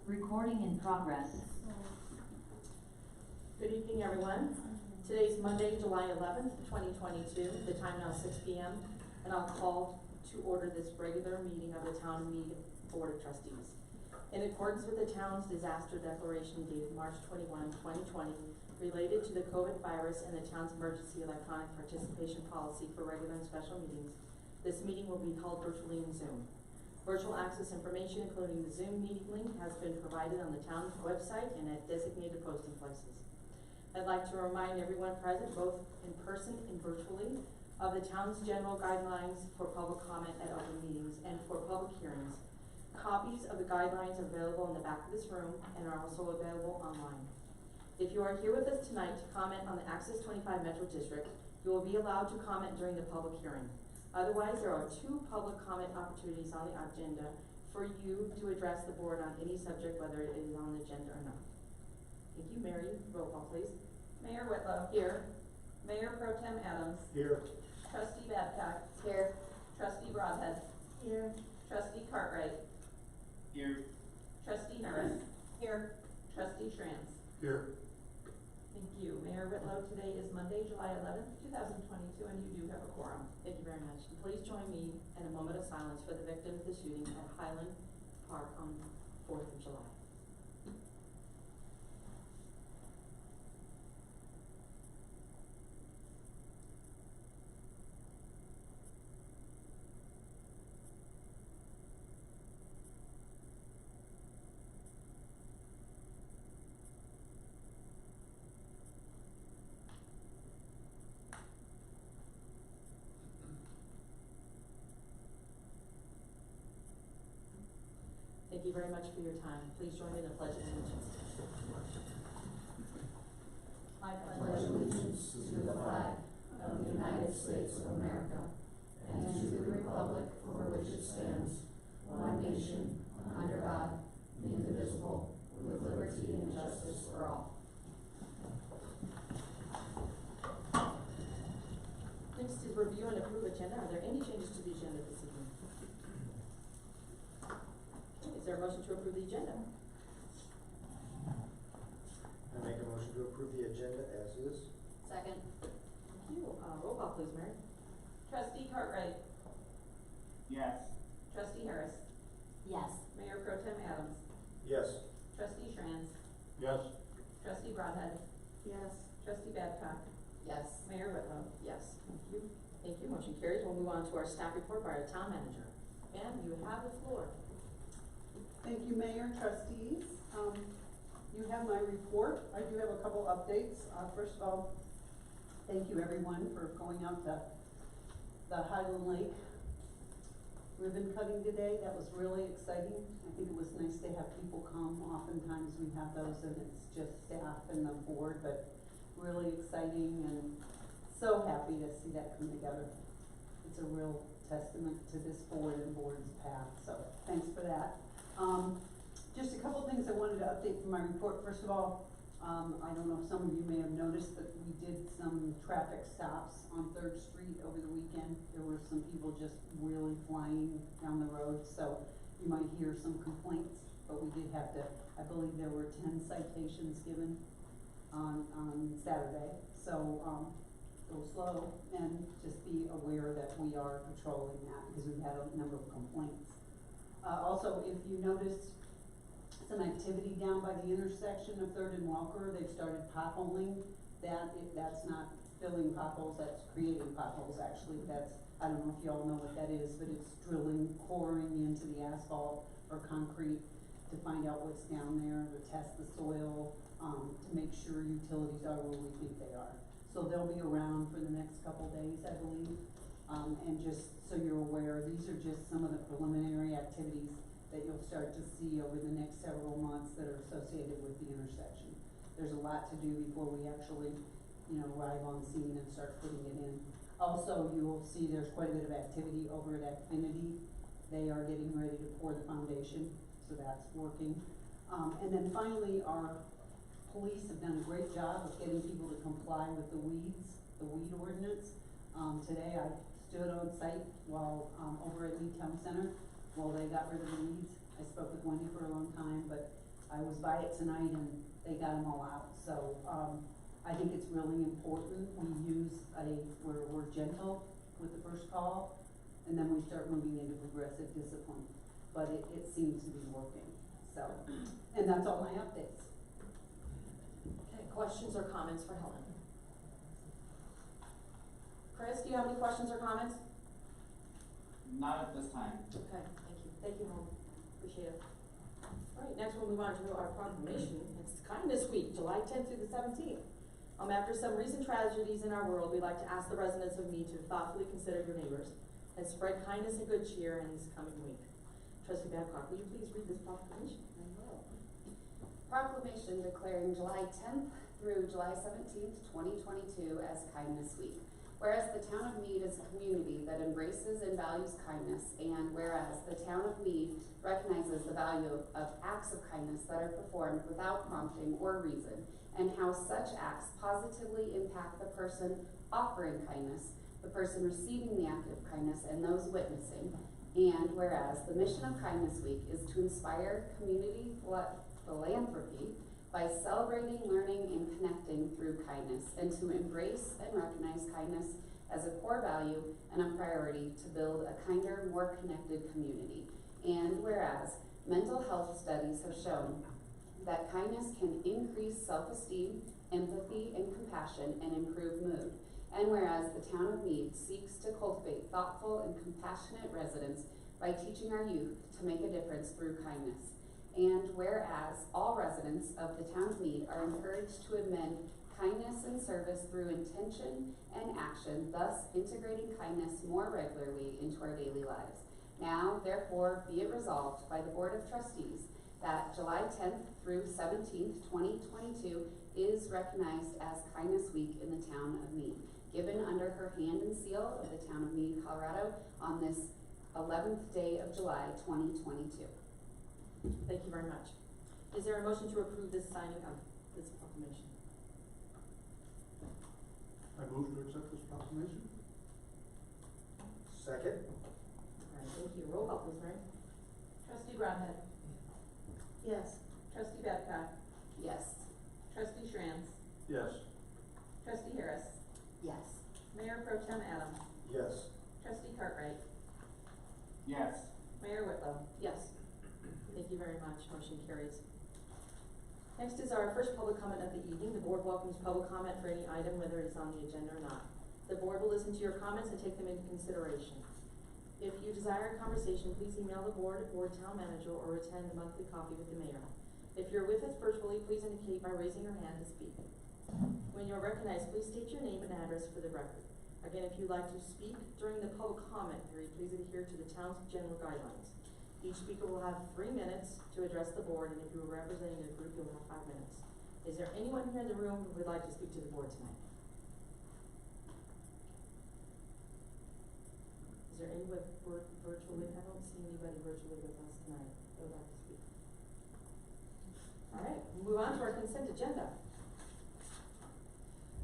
Recording in progress. Good evening, everyone. Today's Monday, July 11th, 2022. The time now is 6 p.m. and I'll call to order this regular meeting of the Town of Mead Board of Trustees. In accordance with the town's disaster declaration dated March 21, 2020, related to the COVID virus and the town's emergency electronic participation policy for regular and special meetings, this meeting will be held virtually in Zoom. Virtual access information, including the Zoom meeting link, has been provided on the town's website and at designated posting places. I'd like to remind everyone present, both in person and virtually, of the town's general guidelines for public comment at open meetings and for public hearings. Copies of the guidelines are available in the back of this room and are also available online. If you are here with us tonight to comment on the Access 25 Metro District, you will be allowed to comment during the public hearing. Otherwise, there are 2 public comment opportunities on the agenda for you to address the board on any subject, whether it is on the agenda or not. Thank you. Mary, roll call please. Mayor Whitlow. Here. Mayor Pro Tem Adams. Here. Trustee Babcock. Here. Trustee Broadhead. Here. Trustee Cartwright. Here. Trustee Harris. Here. Trustee Schranz. Here. Thank you. Mayor Whitlow, today is Monday, July 11th, 2022, and you do have a quorum. Thank you very much. And please join me in a moment of silence for the victim of the shooting at Highland Park on 4th of July. Thank you very much for your time. Please join me in the Pledge of Allegiance. I pledge allegiance to the flag of the United States of America and to the republic for which it stands, one nation, under God, indivisible, with liberty and justice for all. Next is review and approve agenda. Are there any changes to the agenda this evening? Is there a motion to approve the agenda? I make a motion to approve the agenda as is. Second. Thank you. Roll call please, Mary. Trustee Cartwright. Yes. Trustee Harris. Yes. Mayor Pro Tem Adams. Yes. Trustee Schranz. Yes. Trustee Broadhead. Yes. Trustee Babcock. Yes. Mayor Whitlow. Yes. Thank you. Thank you. Motion carries. We'll move on to our staff report by our town manager. Ma'am, you have the floor. Thank you, Mayor, trustees. You have my report. I do have a couple updates. First of all, thank you everyone for going out to the Highland Lake ribbon cutting today. That was really exciting. I think it was nice to have people come. Oftentimes we have those and it's just staff and the board, but really exciting and so happy to see that come together. It's a real testament to this board and board's path, so thanks for that. Just a couple of things I wanted to update from my report. First of all, I don't know if some of you may have noticed that we did some traffic stops on 3rd Street over the weekend. There were some people just really flying down the road, so you might hear some complaints, but we did have to, I believe there were 10 citations given on Saturday. So go slow and just be aware that we are patrolling that because we've had a number of complaints. Also, if you noticed some activity down by the intersection of 3rd and Walker, they've started potholing. That's not filling potholes, that's creating potholes actually. That's, I don't know if you all know what that is, but it's drilling, coring into the asphalt or concrete to find out what's down there, to test the soil, to make sure utilities are where we think they are. So they'll be around for the next couple days, I believe. And just so you're aware, these are just some of the preliminary activities that you'll start to see over the next several months that are associated with the intersection. There's a lot to do before we actually, arrive on scene and start putting it in. Also, you will see there's quite a bit of activity over at Affinity. They are getting ready to pour the foundation, so that's working. And then finally, our police have done a great job of getting people to comply with the weed ordinance. Today I stood on site while over at Lee Town Center while they got rid of the weeds. I spoke with Wendy for a long time, but I was by it tonight and they got them all out, so, I think it's really important we use we're gentle with the first call, and then we start moving into progressive discipline, but it seems to be working, so, and that's all my updates. Okay, questions or comments for Helen? Chris, do you have any questions or comments? Not at this time. Okay, thank you. Thank you, Helen. Appreciate it. All right, next we'll move on to our proclamation. It's Kindness Week, July 10th through the 17th. After some recent tragedies in our world, we'd like to ask the residents of Mead to thoughtfully consider your neighbors and spread kindness and good cheer in this coming week. Trustee Babcock, will you please read this proclamation? I will. Proclamation declaring July 10th through July 17th, 2022 as Kindness Week. Whereas the town of Mead is a community that embraces and values kindness, and whereas the town of Mead recognizes the value of acts of kindness that are performed without prompting or reason, and how such acts positively impact the person offering kindness, the person receiving the act of kindness, and those witnessing. And whereas the mission of Kindness Week is to inspire community philanthropy by celebrating, learning, and connecting through kindness, and to embrace and recognize kindness as a core value and a priority to build a kinder, more connected community. And whereas mental health studies have shown that kindness can increase self-esteem, empathy, and compassion, and improve mood. And whereas the town of Mead seeks to cultivate thoughtful and compassionate residents by teaching our youth to make a difference through kindness. And whereas all residents of the town of Mead are encouraged to amend kindness and service through intention and action, thus integrating kindness more regularly into our daily lives. Now, therefore, be it resolved by the Board of Trustees that July 10th through 17th, 2022 is recognized as Kindness Week in the town of Mead, given under her hand and seal of the town of Mead, Colorado, on this 11th day of July, 2022. Thank you very much. Is there a motion to approve this signing of this proclamation? I move to accept this proclamation. Second? All right, thank you. Roll call, please, Mary. Trustee Broadhead. Yes. Trustee Babcock. Yes. Trustee Schranz. Yes. Trustee Harris. Yes. Mayor Pro Tem Adams. Yes. Trustee Cartwright. Yes. Mayor Whitlow. Yes. Thank you very much. Motion carries. Next is our first public comment of the evening. The board welcomes public comment for any item, whether it's on the agenda or not. The board will listen to your comments and take them into consideration. If you desire a conversation, please email the board or town manager or attend the monthly coffee with the mayor. If you're with us virtually, please indicate by raising your hand to speak. When you're recognized, please state your name and address for the record. Again, if you'd like to speak during the public comment period, please adhere to the town's general guidelines. Each speaker will have 3 minutes to address the board, and if you are representing a group, you'll have 5 minutes. Is there anyone here in the room who would like to speak to the board tonight? Is there anyone virtually? I don't see anybody virtually with us tonight who would like to speak. All right, we'll move on to our consent agenda.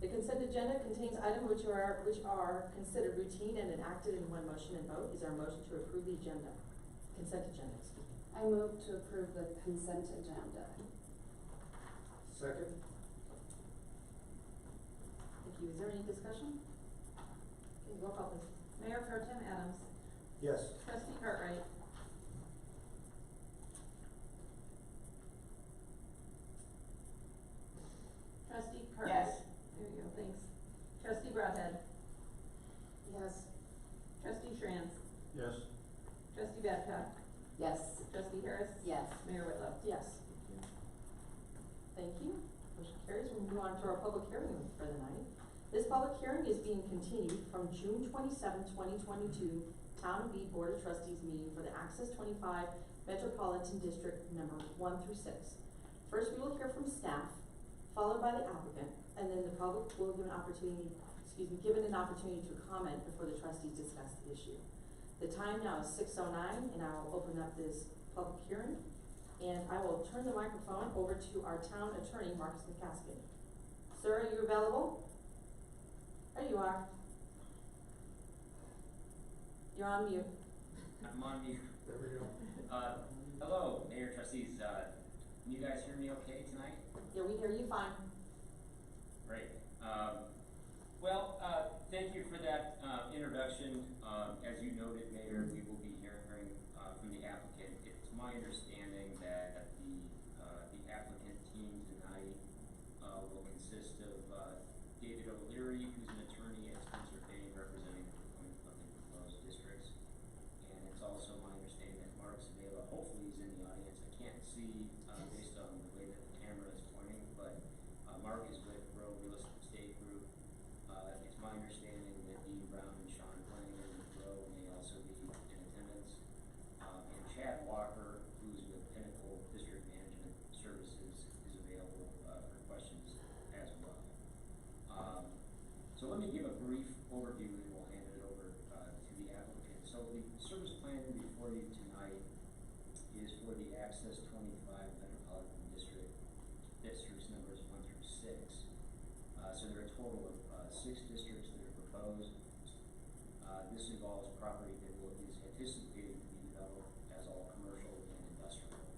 The consent agenda contains items which are considered routine and enacted in one motion and vote. Is there a motion to approve the agenda? Consent agenda, excuse me. I move to approve the consent agenda. Second? Thank you. Is there any discussion? Okay, roll call please. Mayor Pro Tem Adams. Yes. Trustee Cartwright. Trustee Cartwright. Yes. There you go, thanks. Trustee Broadhead. Yes. Trustee Schranz. Yes. Trustee Babcock. Yes. Trustee Harris. Yes. Mayor Whitlow. Yes. Thank you. Motion carries. We'll move on to our public hearing for the night. This public hearing is being continued from June 27, 2022, Town of Mead Board of Trustees meeting for the Access 25 Metropolitan District number 1 through 6. First, we will hear from staff, followed by the applicant, and then the public will give an opportunity, given an opportunity to comment before the trustees discuss the issue. The time now is 6:09, and I will open up this public hearing, and I will turn the microphone over to our town attorney, Marcus McCaskill. Sir, are you available? There you are. You're on mute. I'm on mute. There we go. Hello, Mayor, Trustees. Can you guys hear me okay tonight? Yeah, we hear you fine. Great. Thank you for that introduction. As you noted, Mayor, we will be hearing from the applicant. It's my understanding that the applicant team tonight will consist of David O'Leary, who's an attorney at Spencer Bay representing the proponent of the proposed districts. And it's also my understanding that Mark Savela, hopefully he's in the audience. I can't see based on the way that the camera is pointing, but Mark is with Rowe Real Estate Group. It's my understanding that Dean Brown and Sean Flanagan with Rowe may also be in attendance. And Chad Walker, who's with Pinnacle District Management Services, is available for questions as well. So let me give a brief overview and we'll hand it over to the applicant. So the service plan before you tonight is for the Access 25 Metropolitan District, districts numbers 1 through 6. So there are a total of 6 districts that are proposed. This involves property that is anticipated to be developed as all commercial and industrial.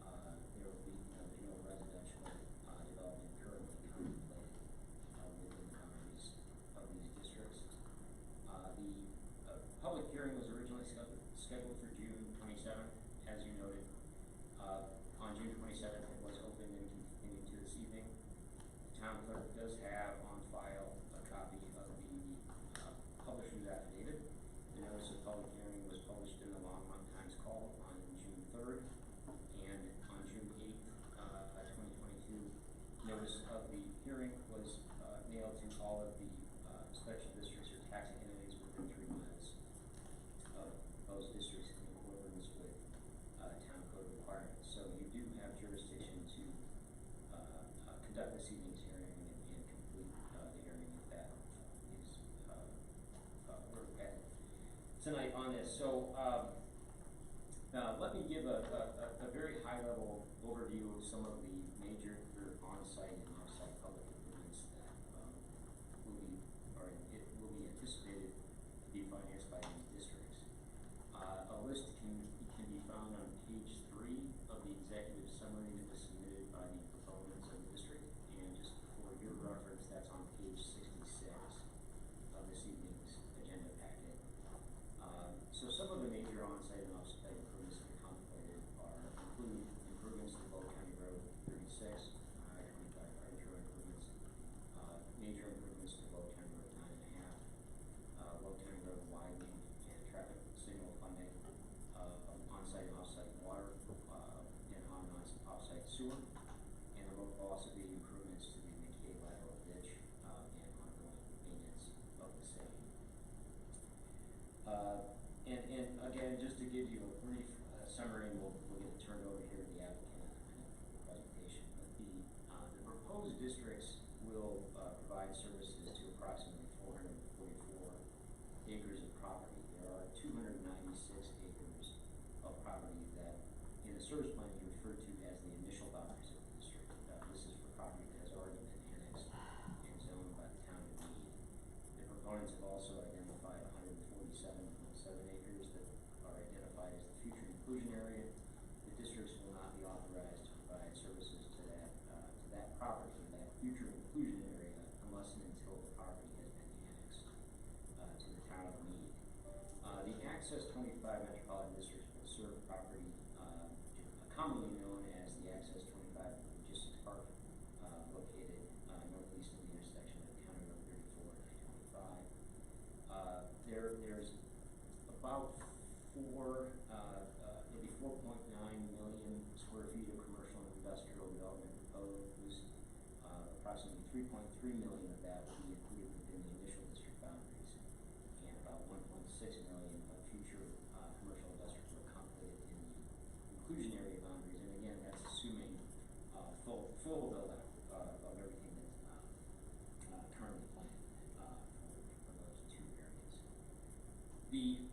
There will be there's no residential development currently contemplated within the boundaries of these districts. The public hearing was originally scheduled for June 27th, as you noted. On June 27th, it was opened and continued to this evening. The town clerk does have on file a copy of the publisher's affidavit. The notice of public hearing was published in the Longmont Times Call on June 3rd, and on June 8th, 2022, notice of the hearing was mailed to all of the special districts or taxing entities within 3 miles of those districts in accordance with town code requirements. So you do have jurisdiction to conduct this evening's hearing and complete the hearing if that is we're at tonight on this. So let me give a very high level overview of some of the major on-site and off-site public improvements that will be anticipated to be financed by these districts. A list can be found on page 3 of the executive summary that was submitted by the proponents of the district, and just for your reference, that's on page 66 of this evening's agenda packet. So some of the major on-site and off-site improvements that are contemplated include improvements to Bow County Road 36, I-25 intro improvements, major improvements to Bow County Road 9.5, Bow County Road widening and traffic signal funding, on-site and off-site water, and off-site sewer, and there will also be improvements to the McKay lateral ditch and ongoing maintenance of the same. And again, just to give you a brief summary, we'll get it turned over here to the applicant in a minute for the presentation. But the proposed districts will provide services to approximately 444 acres of property. There are 296 acres of property that in the service plan is referred to as the initial boundaries of the district. This is for property that has already been annexed and zoned by the town of Mead. The proponents have also identified 147.7 acres that are identified as the future inclusion area. The districts will not be authorized to provide services to that property, that future inclusion area, unless and until the property has been annexed to the town of Mead. The Access 25 Metropolitan District will serve property commonly known as the Access 25 Logistics Park, located northeast of the intersection of County Road 34 and I-25. There's about maybe 4.9 million square feet of commercial and industrial development proposed. Approximately 3.3 million of that will be included within the initial district boundaries, and about 1.6 million of future commercial industrial will contemplated in the inclusion area boundaries. And again, that's assuming full build out of everything that's currently planned for those 2 areas. The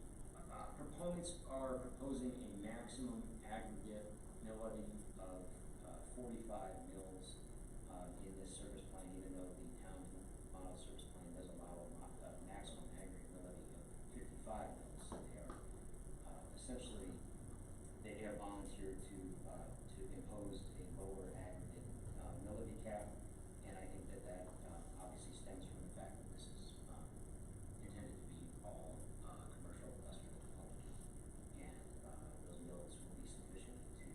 proponents are proposing a maximum aggregate millage of 45 mills in this service plan, even though the town model service plan does allow a maximum aggregate millage of 55 mills. So they are essentially, they have volunteered to impose a lower aggregate millage cap, and I think that obviously stems from the fact that this is intended to be all commercial industrial development, and those mills will be sufficient to,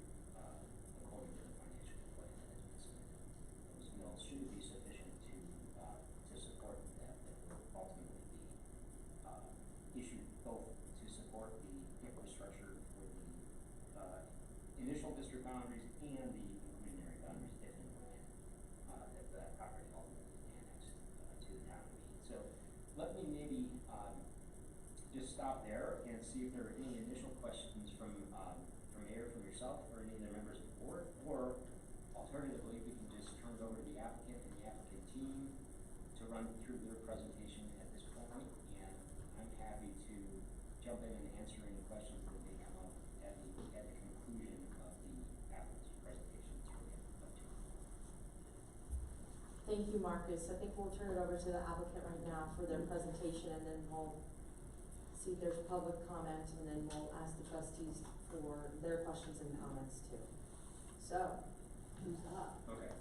according to the financial plan that has been submitted, those mills should be sufficient to support that will ultimately be issued both to support the infrastructure for the initial district boundaries and the inclusionary boundaries if and when that property ultimately is annexed to the town of Mead. So let me maybe just stop there and see if there are any initial questions from Mayor, from yourself, or any other members of the board, or alternatively, we can just turn it over to the applicant and the applicant team to run through their presentation at this point, and I'm happy to jump in and answer any questions that may come up at the conclusion of the applicant's presentation. It's really up to you. Thank you, Marcus. I think we'll turn it over to the applicant right now for their presentation, and then we'll see if there's public comment, and then we'll ask the trustees for their questions and comments too. So, who's up? Okay.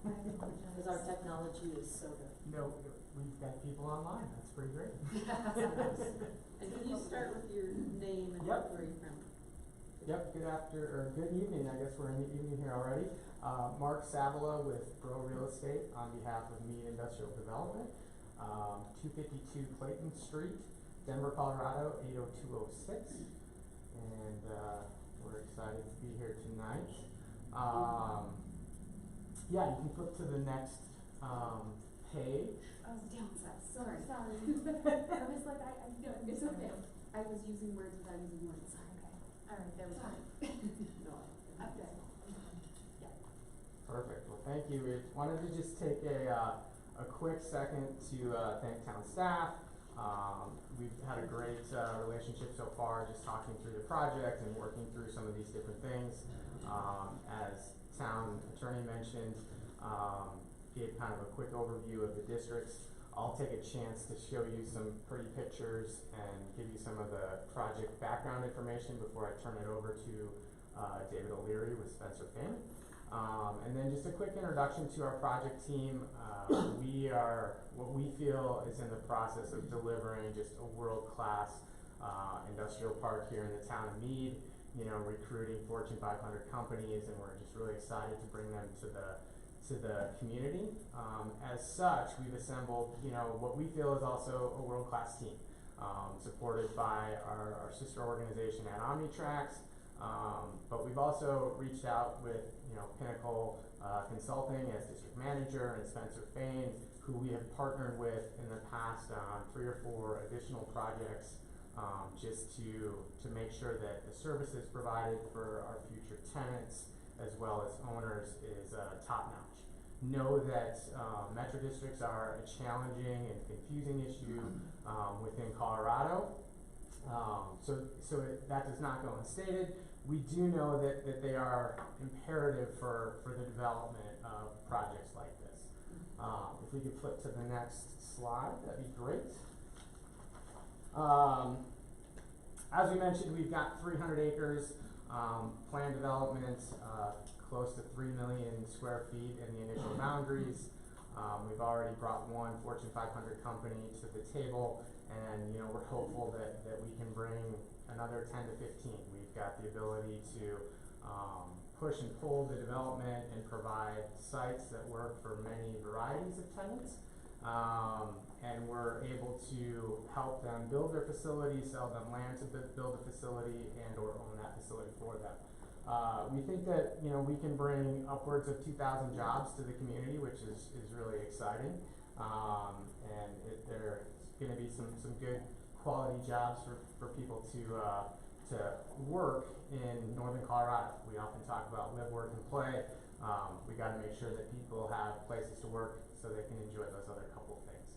Because our technology is so good. No, we've got people online, that's pretty great. And can you start with your name and Yep. where you're from? Yep, good evening, I guess we're in the evening here already. Mark Savila with Bro Real Estate on behalf of Mead Industrial Development, 252 Clayton Street, Denver, Colorado, 80206. And we're excited to be here tonight. Yeah, you can flip to the next page. Oh, downside, sorry. I was like, no, it's okay. I was using words without using words, sorry. Okay. All right, there we go. No. Okay. Yeah. Perfect. Well, thank you. We wanted to just take a quick second to thank town staff. We've had a great relationship so far, just talking through the project and working through some of these different things. As town attorney mentioned, gave kind of a quick overview of the districts. I'll take a chance to show you some pretty pictures and give you some of the project background information before I turn it over to David O'Leary with Spencer Finn. And then just a quick introduction to our project team. We are what we feel is in the process of delivering just a world-class industrial park here in the town of Mead, you know, recruiting Fortune 500 companies, and we're just really excited to bring them to the community. As such, we've assembled, you know, what we feel is also a world-class team, supported by our sister organization at OmniTracks. But we've also reached out with, you know, Pinnacle Consulting as district manager, and Spencer Fain, who we have partnered with in the past on 3 or 4 additional projects, just to make sure that the services provided for our future tenants as well as owners is top-notch. Know that metro districts are a challenging and confusing issue within Colorado. That does not go unstated. We do know that they are imperative for the development of projects like this. If we could flip to the next slide, that'd be great. As we mentioned, we've got 300 acres, planned development, close to 3 million square feet in the initial boundaries. We've already brought one Fortune 500 company to the table, and, you know, we're hopeful that we can bring another 10 to 15. We've got the ability to push and pull the development and provide sites that work for many varieties of tenants. And we're able to help them build their facility, sell them land to build a facility, and or own that facility for them. We think that, you know, we can bring upwards of 2,000 jobs to the community, which is really exciting. And there's going to be some good quality jobs for people to work in northern Colorado. We often talk about live, work, and play. We got to make sure that people have places to work so they can enjoy those other couple of things.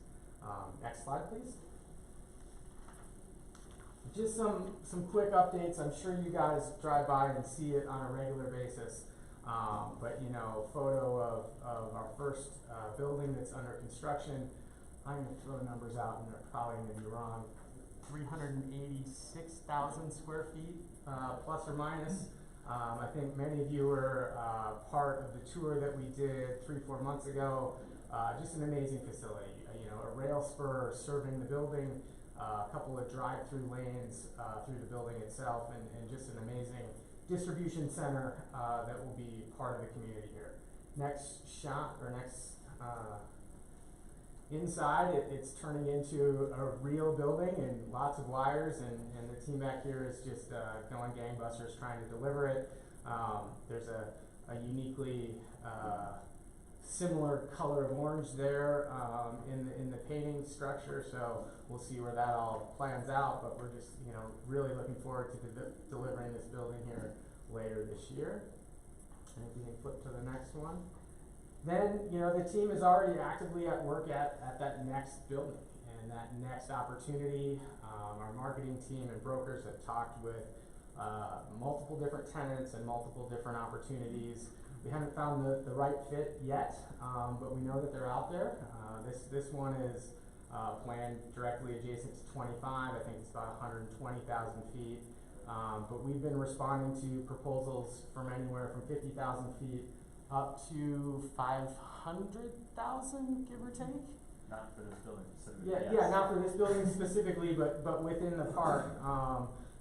Next slide, please. Just some quick updates. I'm sure you guys drive by and see it on a regular basis. But, you know, photo of our first building that's under construction. I'm gonna throw numbers out and they're probably gonna be wrong. 386,000 square feet, plus or minus. I think many of you were part of the tour that we did 3-4 months ago. Just an amazing facility. You know, a rail spur serving the building, a couple of drive-through lanes through the building itself, and just an amazing distribution center that will be part of the community here. Next shot, or next inside, it's turning into a real building and lots of wires, and the team back here is just going gangbusters trying to deliver it. There's a uniquely similar color of orange there in the painting structure, so we'll see where that all plans out, but we're just, you know, really looking forward to delivering this building here later this year. And if we can flip to the next one. Then, you know, the team is already actively at work at that next building and that next opportunity. Our marketing team and brokers have talked with multiple different tenants and multiple different opportunities. We haven't found the right fit yet, but we know that they're out there. This one is planned directly adjacent to 25. I think it's about 120,000 feet. But we've been responding to proposals from anywhere from 50,000 feet up to 500,000, give or take. Not for this building specifically. Yeah, yeah, not for this building specifically, but within the park.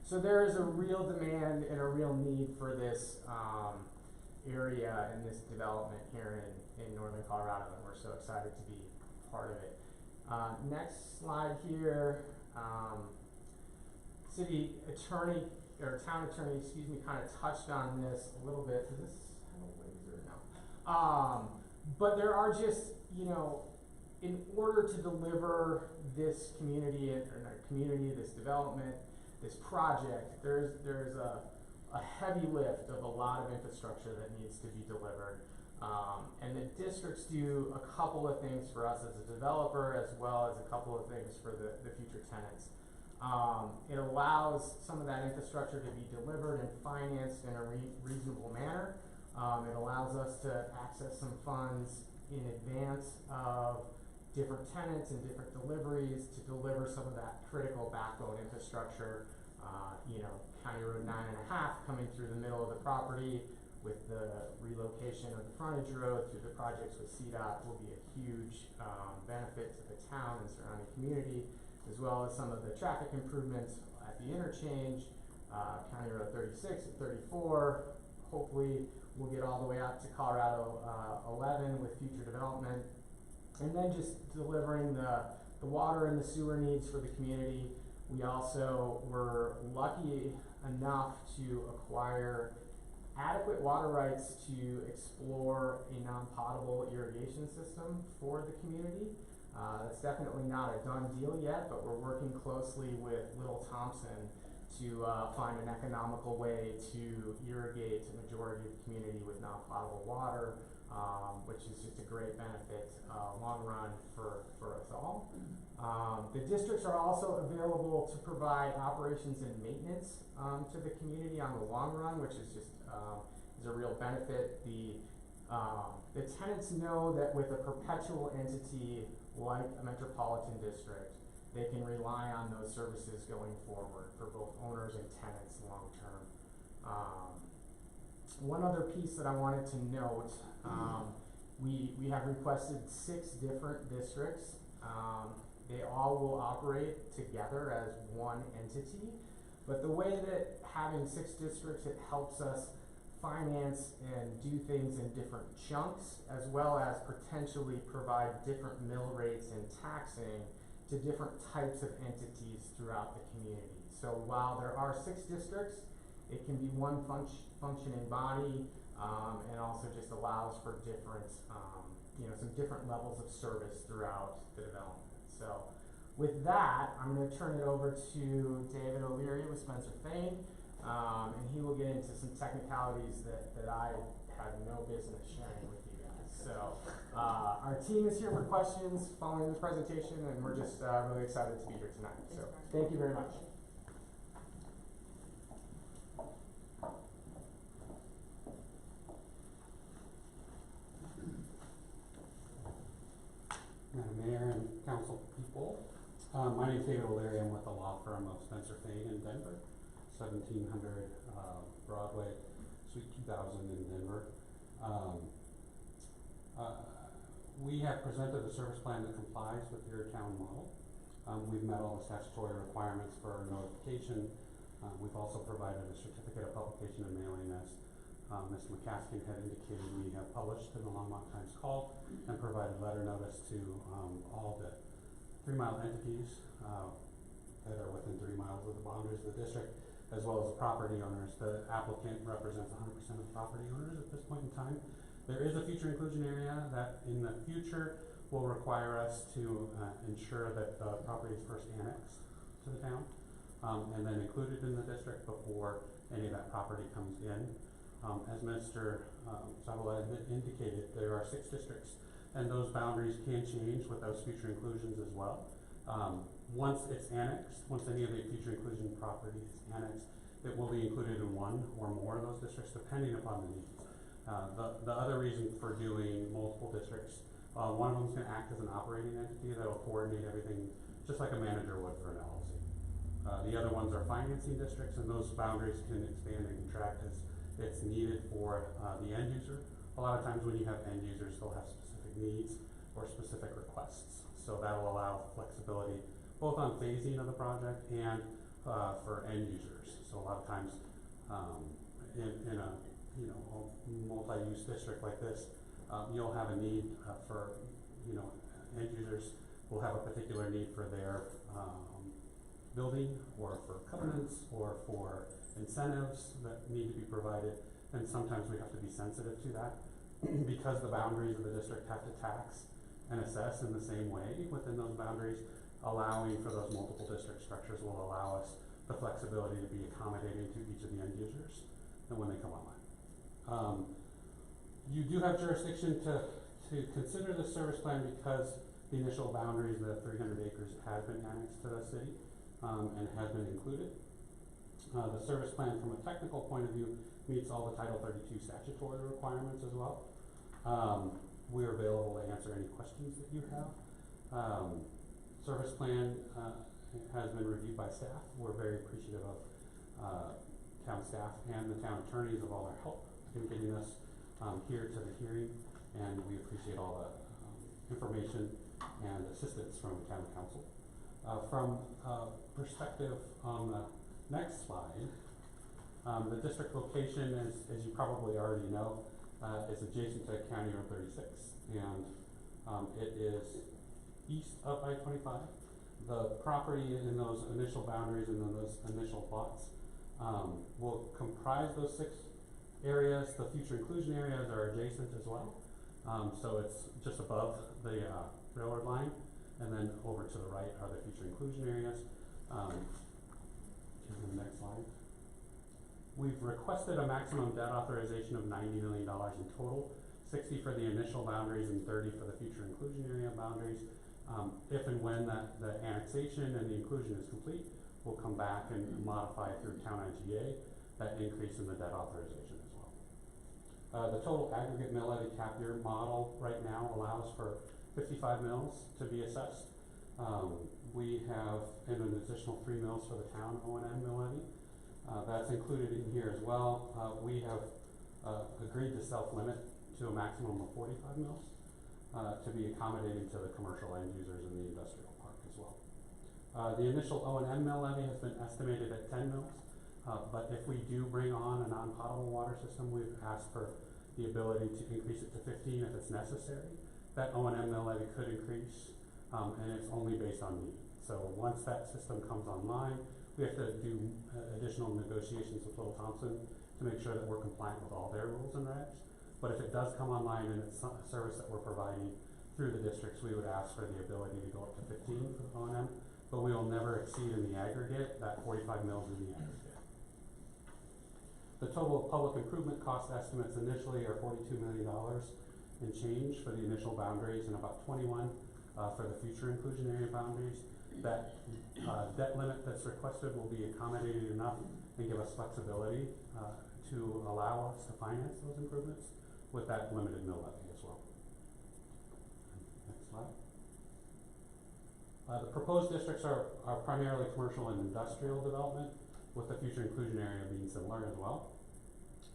So there is a real demand and a real need for this area and this development here in northern Colorado, and we're so excited to be part of it. Next slide here. City attorney, or town attorney, excuse me, kind of touched on this a little bit. Does this have a laser? No. But there are just, you know, in order to deliver this community, this development, this project, there's a heavy lift of a lot of infrastructure that needs to be delivered. And the districts do a couple of things for us as a developer, as well as a couple of things for the future tenants. It allows some of that infrastructure to be delivered and financed in a reasonable manner. It allows us to access some funds in advance of different tenants and different deliveries to deliver some of that critical backbone infrastructure. You know, County Road 9.5 coming through the middle of the property with the relocation of the frontage road through the projects with CDOT will be a huge benefit to the town and surrounding community, as well as some of the traffic improvements at the interchange, County Road 36 and 34. Hopefully we'll get all the way out to Colorado 11 with future development. And then just delivering the water and the sewer needs for the community. We also were lucky enough to acquire adequate water rights to explore a non-potable irrigation system for the community. That's definitely not a done deal yet, but we're working closely with Little Thompson to find an economical way to irrigate the majority of the community with non-potable water, which is just a great benefit long run for us all. The districts are also available to provide operations and maintenance to the community on the long run, which is just is a real benefit. The tenants know that with a perpetual entity like a metropolitan district, they can rely on those services going forward for both owners and tenants long term. One other piece that I wanted to note, we have requested 6 different districts. They all will operate together as one entity, but the way that having 6 districts, it helps us finance and do things in different chunks, as well as potentially provide different mill rates and taxing to different types of entities throughout the community. So while there are 6 districts, it can be one functioning body, and also just allows for different, you know, some different levels of service throughout the development. So with that, I'm going to turn it over to David O'Leary with Spencer Fane, and he will get into some technicalities that I have no business sharing with you guys. So our team is here for questions following this presentation, and we're just really excited to be here tonight. So thank you very much. Madam Mayor and council people. My name is David O'Leary. I'm with the law firm of Spencer Fane in Denver, 1700 Broadway, Suite 2000 in Denver. We have presented a service plan that complies with your town model. We've met all the statutory requirements for notification. We've also provided a certificate of publication and mailing, as Ms. McCaskill had indicated. We have published in the Longmont Times Call and provided letter notice to all the 3-mile entities that are within 3 miles of the boundaries of the district, as well as the property owners. The applicant represents 100% of the property owners at this point in time. There is a future inclusion area that in the future will require us to ensure that the property is first annexed to the town and then included in the district before any of that property comes in. As Mr. Zavala indicated, there are 6 districts, and those boundaries can change with those future inclusions as well. Once it's annexed, once any of the future inclusion property is annexed, it will be included in one or more of those districts, depending upon the needs. The other reason for doing multiple districts, one of them is going to act as an operating entity that will coordinate everything just like a manager would for an LLC. The other ones are financing districts, and those boundaries can expand and contract as it's needed for the end user. A lot of times when you have end users, they'll have specific needs or specific requests. So that will allow flexibility both on phasing of the project and for end users. So a lot of times in a multi-use district like this, you'll have a need for end users will have a particular need for their building or for covenants or for incentives that need to be provided, and sometimes we have to be sensitive to that because the boundaries of the district have to tax and assess in the same way within those boundaries. Allowing for those multiple district structures will allow us the flexibility to be accommodating to each of the end users and when they come online. You do have jurisdiction to consider the service plan because the initial boundaries, the 300 acres, has been annexed to the city and has been included. The service plan from a technical point of view meets all the Title 32 statutory requirements as well. We're available to answer any questions that you have. Service plan has been reviewed by staff. We're very appreciative of town staff and the town attorneys of all their help in getting us here to the hearing, and we appreciate all the information and assistance from the town council. From perspective on the next slide, the district location, as you probably already know, is adjacent to County Road 36, and it is east of I-25. The property in those initial boundaries and in those initial plots will comprise those 6 areas. The future inclusion areas are adjacent as well, so it's just above the railroad line, and then over to the right are the future inclusion areas. The next slide. We've requested a maximum debt authorization of $90 million in total, 60 for the initial boundaries and 30 for the future inclusion area boundaries. If and when the annexation and the inclusion is complete, we'll come back and modify through town IGA that increase in the debt authorization as well. The total aggregate mill levy cap year model right now allows for 55 mills to be assessed. We have an additional 3 mills for the town O&M mill levy. That's included in here as well. We have agreed to self-limit to a maximum of 45 mills to be accommodating to the commercial end users in the industrial park as well. The initial O&M mill levy has been estimated at 10 mills, but if we do bring on a non-potable water system, we've asked for the ability to increase it to 15 if it's necessary. That O&M mill levy could increase, and it's only based on need. So once that system comes online, we have to do additional negotiations with Little Thompson to make sure that we're compliant with all their rules and regs. But if it does come online and it's a service that we're providing through the districts, we would ask for the ability to go up to 15 for O&M, but we will never exceed in the aggregate that 45 mills in the aggregate. The total public improvement cost estimates initially are $42 million in change for the initial boundaries and about 21 for the future inclusion area boundaries. That debt limit that's requested will be accommodating enough and give us flexibility to allow us to finance those improvements with that limited mill levy as well. Next slide. The proposed districts are primarily commercial and industrial development, with the future inclusion area being similar as well.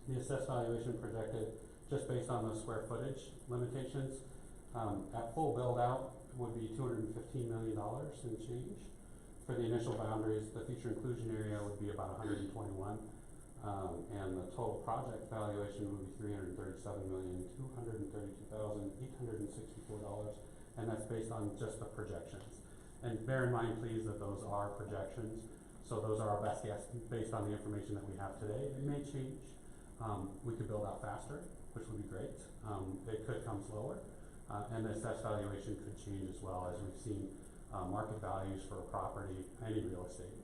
The assessed valuation projected, just based on the square footage limitations, at full build out would be $215 million in change. For the initial boundaries, the future inclusion area would be about 121, and the total project valuation would be $337,232,864, and that's based on just the projections. And bear in mind, please, that those are projections, so those are our best guess based on the information that we have today. It may change. We could build out faster, which would be great. It could come slower, and the assessed valuation could change as well, as we've seen market values for a property, any real estate,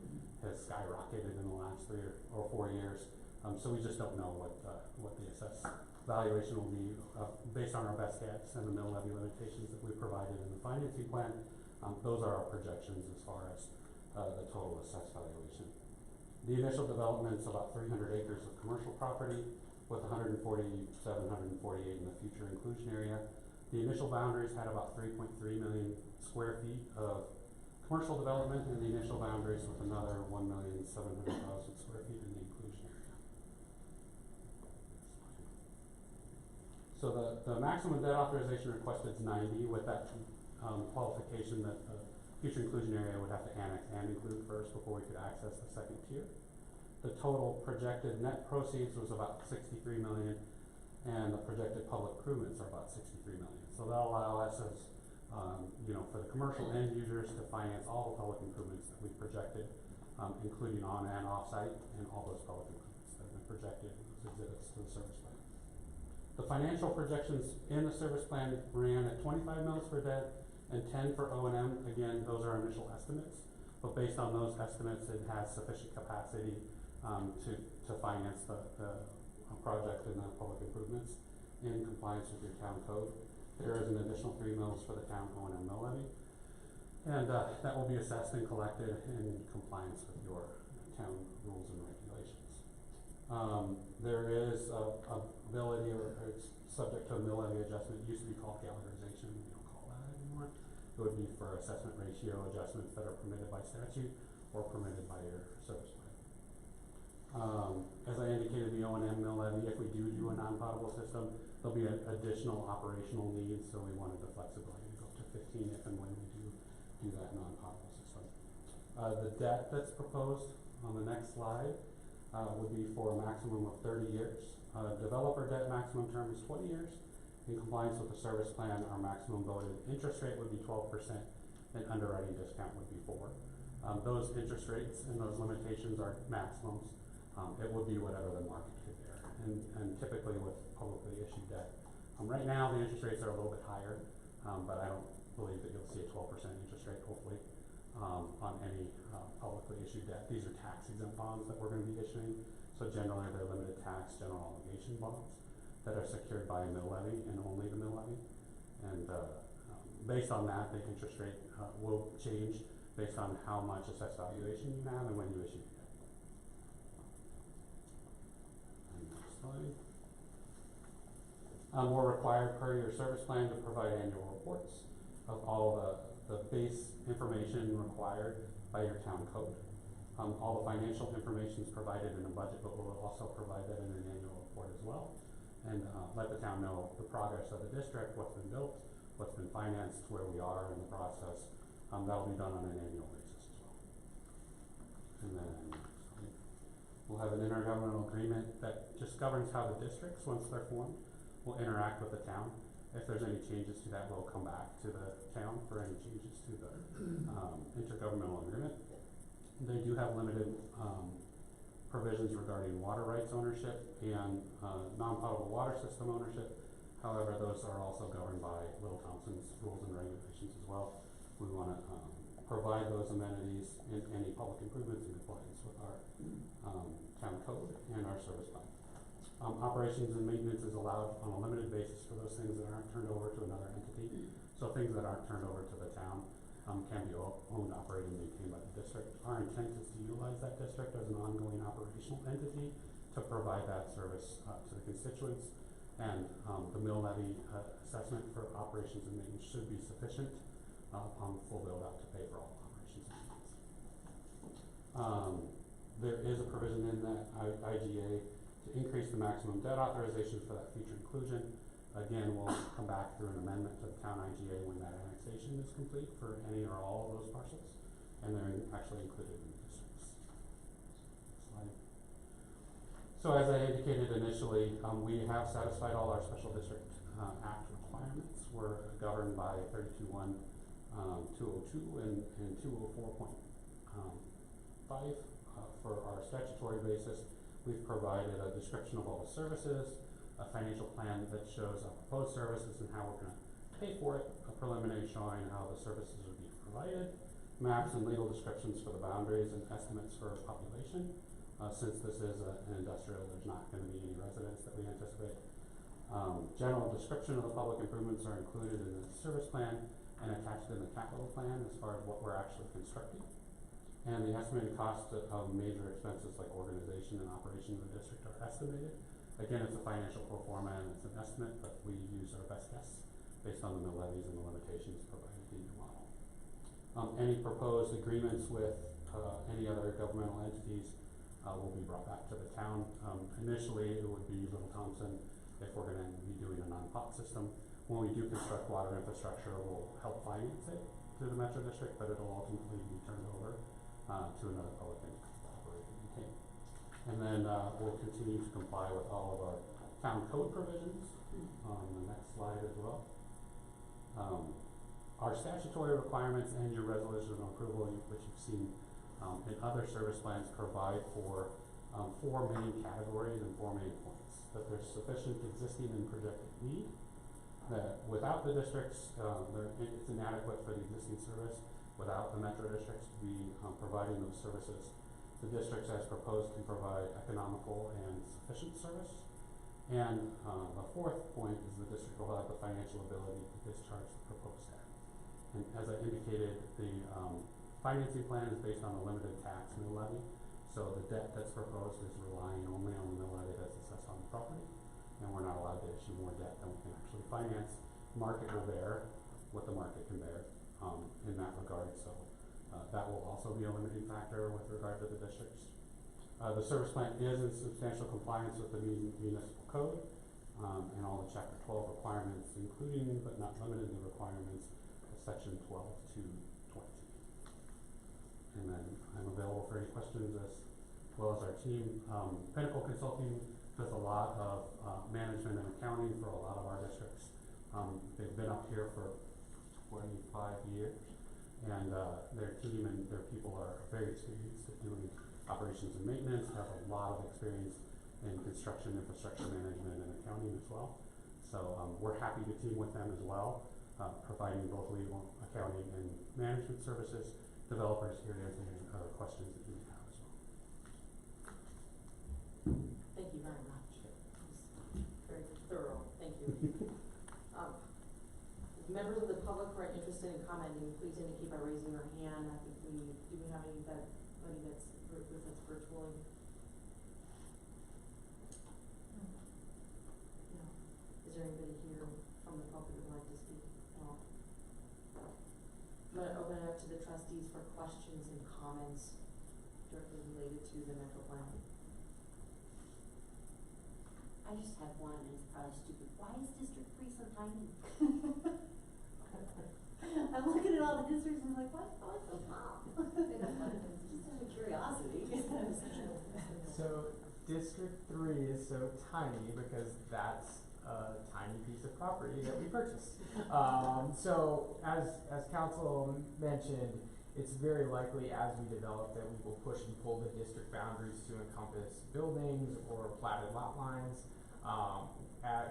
has skyrocketed in the last 3 or 4 years. So we just don't know what the assessed valuation will be based on our best guess and the mill levy limitations that we provided in the financing plan. Those are our projections as far as the total assessed valuation. The initial development is about 300 acres of commercial property with 148 in the future inclusion area. The initial boundaries had about 3.3 million square feet of commercial development, and the initial boundaries with another 1,700,000 square feet in the inclusion area. So the maximum debt authorization requested is 90, with that qualification that the future inclusion area would have to annex and include first before we could access the second tier. The total projected net proceeds was about 63 million, and the projected public improvements are about 63 million. So that'll allow us as, for the commercial end users to finance all the public improvements that we've projected, including on and off site, and all those public improvements that have been projected in those exhibits to the service plan. The financial projections in the service plan ran at 25 mils for debt and 10 for O&M. Again, those are initial estimates, but based on those estimates, it has sufficient capacity to finance the project and the public improvements in compliance with your town code. There is an additional 3 mils for the town O&M mill levy, and that will be assessed and collected in compliance with your town rules and regulations. There is a ability, or it's subject to a mill levy adjustment. It used to be called calendarization. We don't call that anymore. It would be for assessment ratio adjustments that are permitted by statute or permitted by your service plan. As I indicated, the O&M mill levy, if we do a non-potable system, there'll be additional operational needs, so we wanted the flexibility to go to 15 if and when we do that non-potable system. The debt that's proposed on the next slide would be for a maximum of 30 years. Developer debt maximum term is 20 years. In compliance with the service plan, our maximum voted interest rate would be 12%, and underwriting discount would be 4%. Those interest rates and those limitations are maximums. It would be whatever the market could bear, and typically with publicly issued debt. Right now, the interest rates are a little bit higher, but I don't believe that you'll see a 12% interest rate, hopefully, on any publicly issued debt. These are tax-exempt bonds that we're going to be issuing, so generally they're limited tax general obligation bonds that are secured by a mill levy and only the mill levy. And based on that, the interest rate will change based on how much assessed valuation you have and when you issue your debt. Next slide. We're required per your service plan to provide annual reports of all the base information required by your town code. All the financial information is provided in a budget, but we'll also provide that in an annual report as well, and let the town know the progress of the district, what's been built, what's been financed, where we are in the process. That'll be done on an annual basis as well. And then we'll have an intergovernmental agreement that just governs how the districts, once they're formed, will interact with the town. If there's any changes to that, we'll come back to the town for any changes to the intergovernmental agreement. They do have limited provisions regarding water rights ownership and non-potable water system ownership. However, those are also governed by Little Thompson's rules and regulations as well. We want to provide those amenities in any public improvements in compliance with our town code and our service plan. Operations and maintenance is allowed on a limited basis for those things that aren't turned over to another entity. So things that aren't turned over to the town can be owned, operated, and maintained by the district. Our intent is to utilize that district as an ongoing operational entity to provide that service to the constituents. And the mill levy assessment for operations and maintenance should be sufficient upon full build out to pay for all operations and maintenance. There is a provision in that IGA to increase the maximum debt authorization for that future inclusion. Again, we'll come back through an amendment to the town IGA when that annexation is complete for any or all of those parcels, and they're actually included in the districts. Slide. So as I indicated initially, we have satisfied all our special district act requirements. We're governed by 32.1, 202 and 204.5 for our statutory basis. We've provided a description of all the services, a financial plan that shows our proposed services and how we're going to pay for it, a preliminary showing how the services would be provided, maps and legal descriptions for the boundaries and estimates for population. Since this is an industrial, there's not going to be any residents that we anticipate. General description of the public improvements are included in the service plan and attached in the capital plan as far as what we're actually constructing. And the estimated cost of major expenses like organization and operation of the district are estimated. Again, it's a financial pro forma and it's an estimate, but we use our best guess based on the mill levies and the limitations provided in your model. Any proposed agreements with any other governmental entities will be brought back to the town. Initially, it would be Little Thompson if we're going to be doing a non-pot system. When we do construct water infrastructure, we'll help finance it through the Metro District, but it'll ultimately be turned over to another public entity to operate and maintain. And then we'll continue to comply with all of our town code provisions on the next slide as well. Our statutory requirements and your resolution of approval, which you've seen in other service plans, provide for 4 main categories and 4 main points. That there's sufficient existing and projected need, that without the districts, it's inadequate for the existing service. Without the metro districts providing those services, the districts as proposed can provide economical and sufficient service. And the 4th point is the district will have the financial ability to discharge the proposed debt. And as I indicated, the financing plan is based on a limited tax mill levy. So the debt that's proposed is relying only on the mill levy that's assessed on the property. And we're not allowed to issue more debt than we can actually finance. Market will bear what the market can bear in that regard. So that will also be a limiting factor with regard to the districts. The service plan is in substantial compliance with the municipal code and all the Chapter 12 requirements, including but not limited to the requirements of Section 12 to 20. And then I'm available for any questions as well as our team. Pinnacle Consulting does a lot of management and accounting for a lot of our districts. They've been up here for 25 years, and their team and their people are very experienced at doing operations and maintenance, have a lot of experience in construction, infrastructure management, and accounting as well. So we're happy to team with them as well, providing both legal, accounting, and management services. Developers here to answer any other questions that you may have as well. Thank you very much. Very thorough. Thank you. Members of the public who are interested in commenting, please indicate by raising your hand. I think do we have anybody that's virtually? No. Is there anybody here from the public who would like to speak at all? I'm going to open it up to the trustees for questions and comments directly related to the metro plan. I just have one, and it's probably stupid. Why is District 3 so tiny? I'm looking at all the districts and I'm like, what's so small? Just out of curiosity. So District 3 is so tiny because that's a tiny piece of property that we purchased. So as council mentioned, it's very likely as we develop that we will push and pull the district boundaries to encompass buildings or platted lot lines.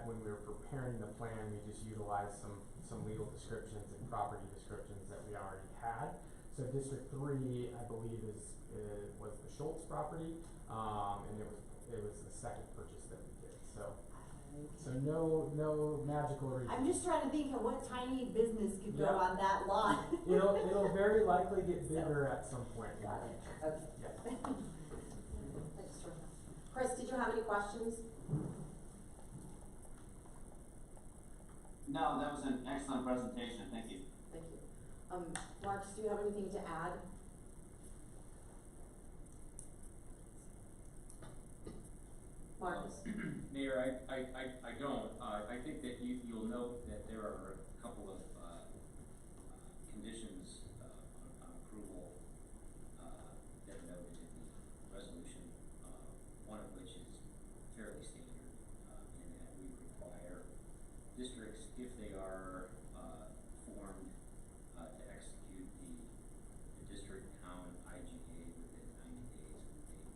When we were preparing the plan, we just utilized some legal descriptions and property descriptions that we already had. So District 3, I believe, was the Schultz property, and it was the second purchase that we did. So no magical reason. I'm just trying to think of what tiny business could go on that lot. It'll very likely get bigger at some point. Got it. Okay. Yeah. Thanks, Chris, did you have any questions? No, that was an excellent presentation. Thank you. Thank you. Marcus, do you have anything to add? Marcus? Mayor, I don't. I think that you'll note that there are a couple of conditions on approval that are noted in the resolution, one of which is fairly standard in that we require districts, if they are formed, to execute the district town IGA within 90 days of the date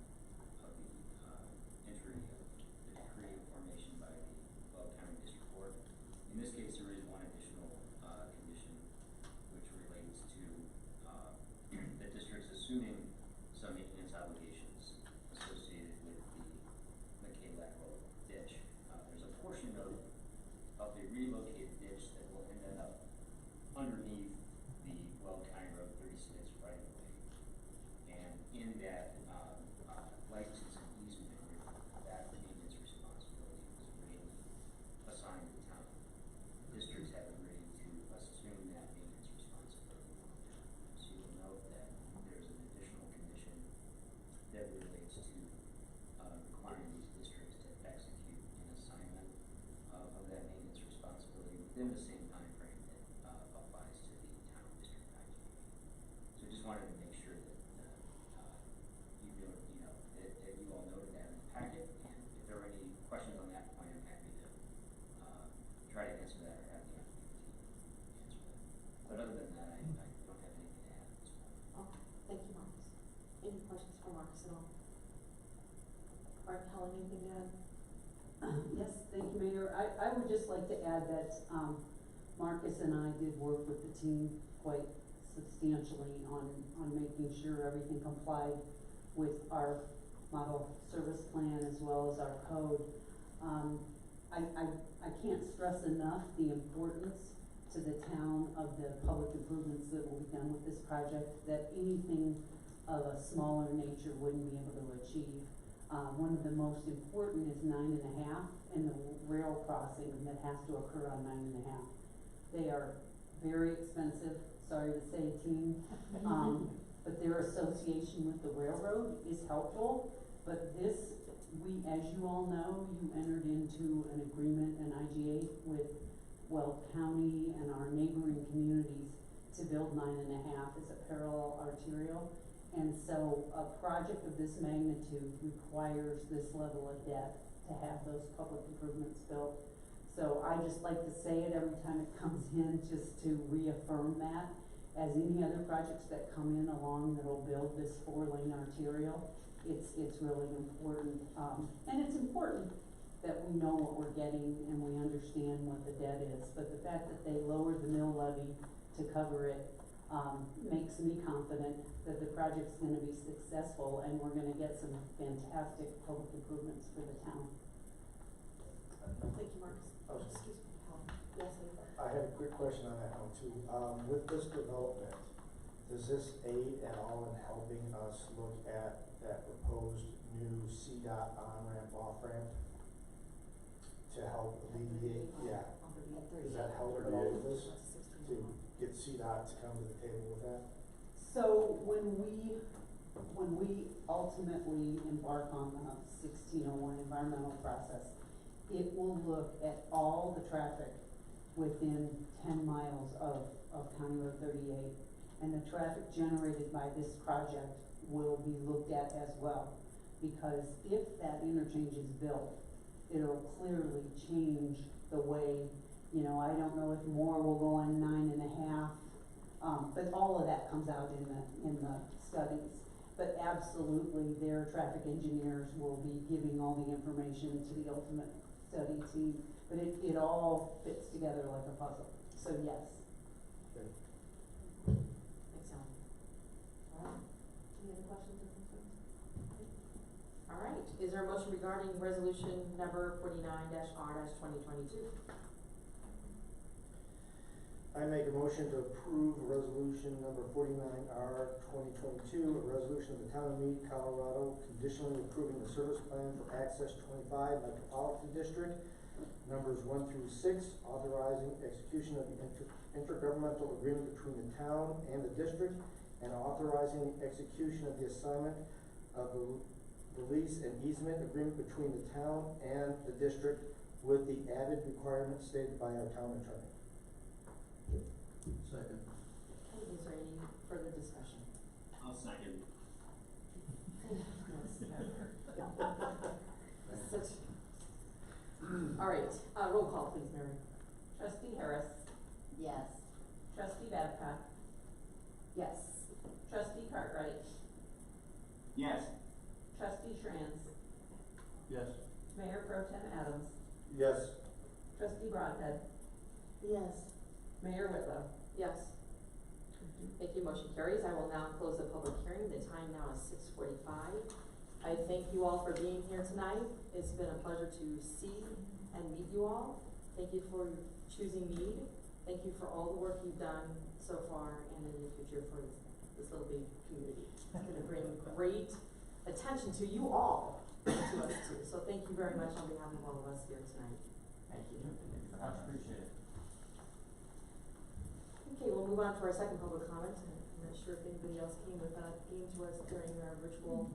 of the entry of the decree of formation by the Weld County District Court. In this case, there is one additional condition which relates to the district's assuming some maintenance obligations associated with the McKay Road ditch. There's a portion of the relocated ditch that will end up underneath the Weld County Road 36 right of way. And in that license and easement agreement, that maintenance responsibility was originally assigned to the town. Districts have agreed to assume that maintenance responsibility. So you'll note that there's an additional condition that relates to requiring these districts to execute an assignment of that maintenance responsibility within the same time frame that applies to the town district IGA. So just wanted to make sure that that you all noted that in the packet, and if there are any questions on that point, I'm happy to try to answer that or have the applicant answer that. But other than that, I don't have anything to add at this point. Okay, thank you, Marcus. Any questions for Marcus at all? All right, Helen, anything to add? Yes, thank you, Mayor. I would just like to add that, Marcus and I did work with the team quite substantially on making sure everything complied with our model service plan as well as our code. I can't stress enough the importance to the town of the public improvements that will be done with this project, that anything of a smaller nature wouldn't be able to achieve. One of the most important is 9.5 and the rail crossing that has to occur on 9.5. They are very expensive, sorry to say, team, but their association with the railroad is helpful. But this, as you all know, you entered into an agreement, an IGA with Weld County and our neighboring communities to build 9.5 as a parallel arterial. And so a project of this magnitude requires this level of debt to have those public improvements built. So I just like to say it every time it comes in, just to reaffirm that. As any other projects that come in along that'll build this 4-lane arterial, it's really important. And it's important that we know what we're getting and we understand what the debt is. But the fact that they lowered the mill levy to cover it makes me confident that the project's gonna be successful and we're gonna get some fantastic public improvements for the town. Thank you, Marcus. Okay. Excuse me, Helen. Yes, Lee. I have a quick question on that one too. With this development, does this aid at all in helping us look at that proposed new CDOT on-ramp, off-ramp to help alleviate, does that help at all with this? To get CDOT to come to the table with that? So when we ultimately embark on the 1601 environmental process, it will look at all the traffic within 10 miles of County Road 38. And the traffic generated by this project will be looked at as well. Because if that interchange is built, it'll clearly change the way, I don't know if more will go on 9.5, but all of that comes out in the studies. But absolutely, their traffic engineers will be giving all the information to the ultimate study team. But it all fits together like a puzzle. So yes. Okay. Thanks, Helen. All right. Any other questions or concerns? All right. Is there a motion regarding resolution number 49-R-2022? I make a motion to approve resolution number 49R 2022, a resolution of the town of Mead, Colorado, conditionally approving the service plan for Access 25 Metropolitan District Numbers 1 through 6, authorizing execution of the intergovernmental agreement between the town and the district, and authorizing execution of the assignment of the lease and easement agreement between the town and the district with the added requirements stated by our town attorney. Second. Okay, is there any further discussion? I'll second. All right, roll call please, Mary. Trustee Harris, Yes. trustee Babcock, Yes. trustee Cartwright, Yes. trustee Schranz, Yes. Mayor Pro Tem Adams, Yes. trustee Broadhead, Yes. Mayor Whitlow. Yes. Thank you, motion carries. I will now close the public hearing. The time now is 6:45. I thank you all for being here tonight. It's been a pleasure to see and meet you all. Thank you for choosing Mead. Thank you for all the work you've done so far and in the future for this little big community. It's gonna bring great attention to you all and to us too. So thank you very much on behalf of all of us here tonight. Thank you. Much appreciated. Okay, we'll move on to our second public comment. I'm not sure if anybody else came to us during our virtual.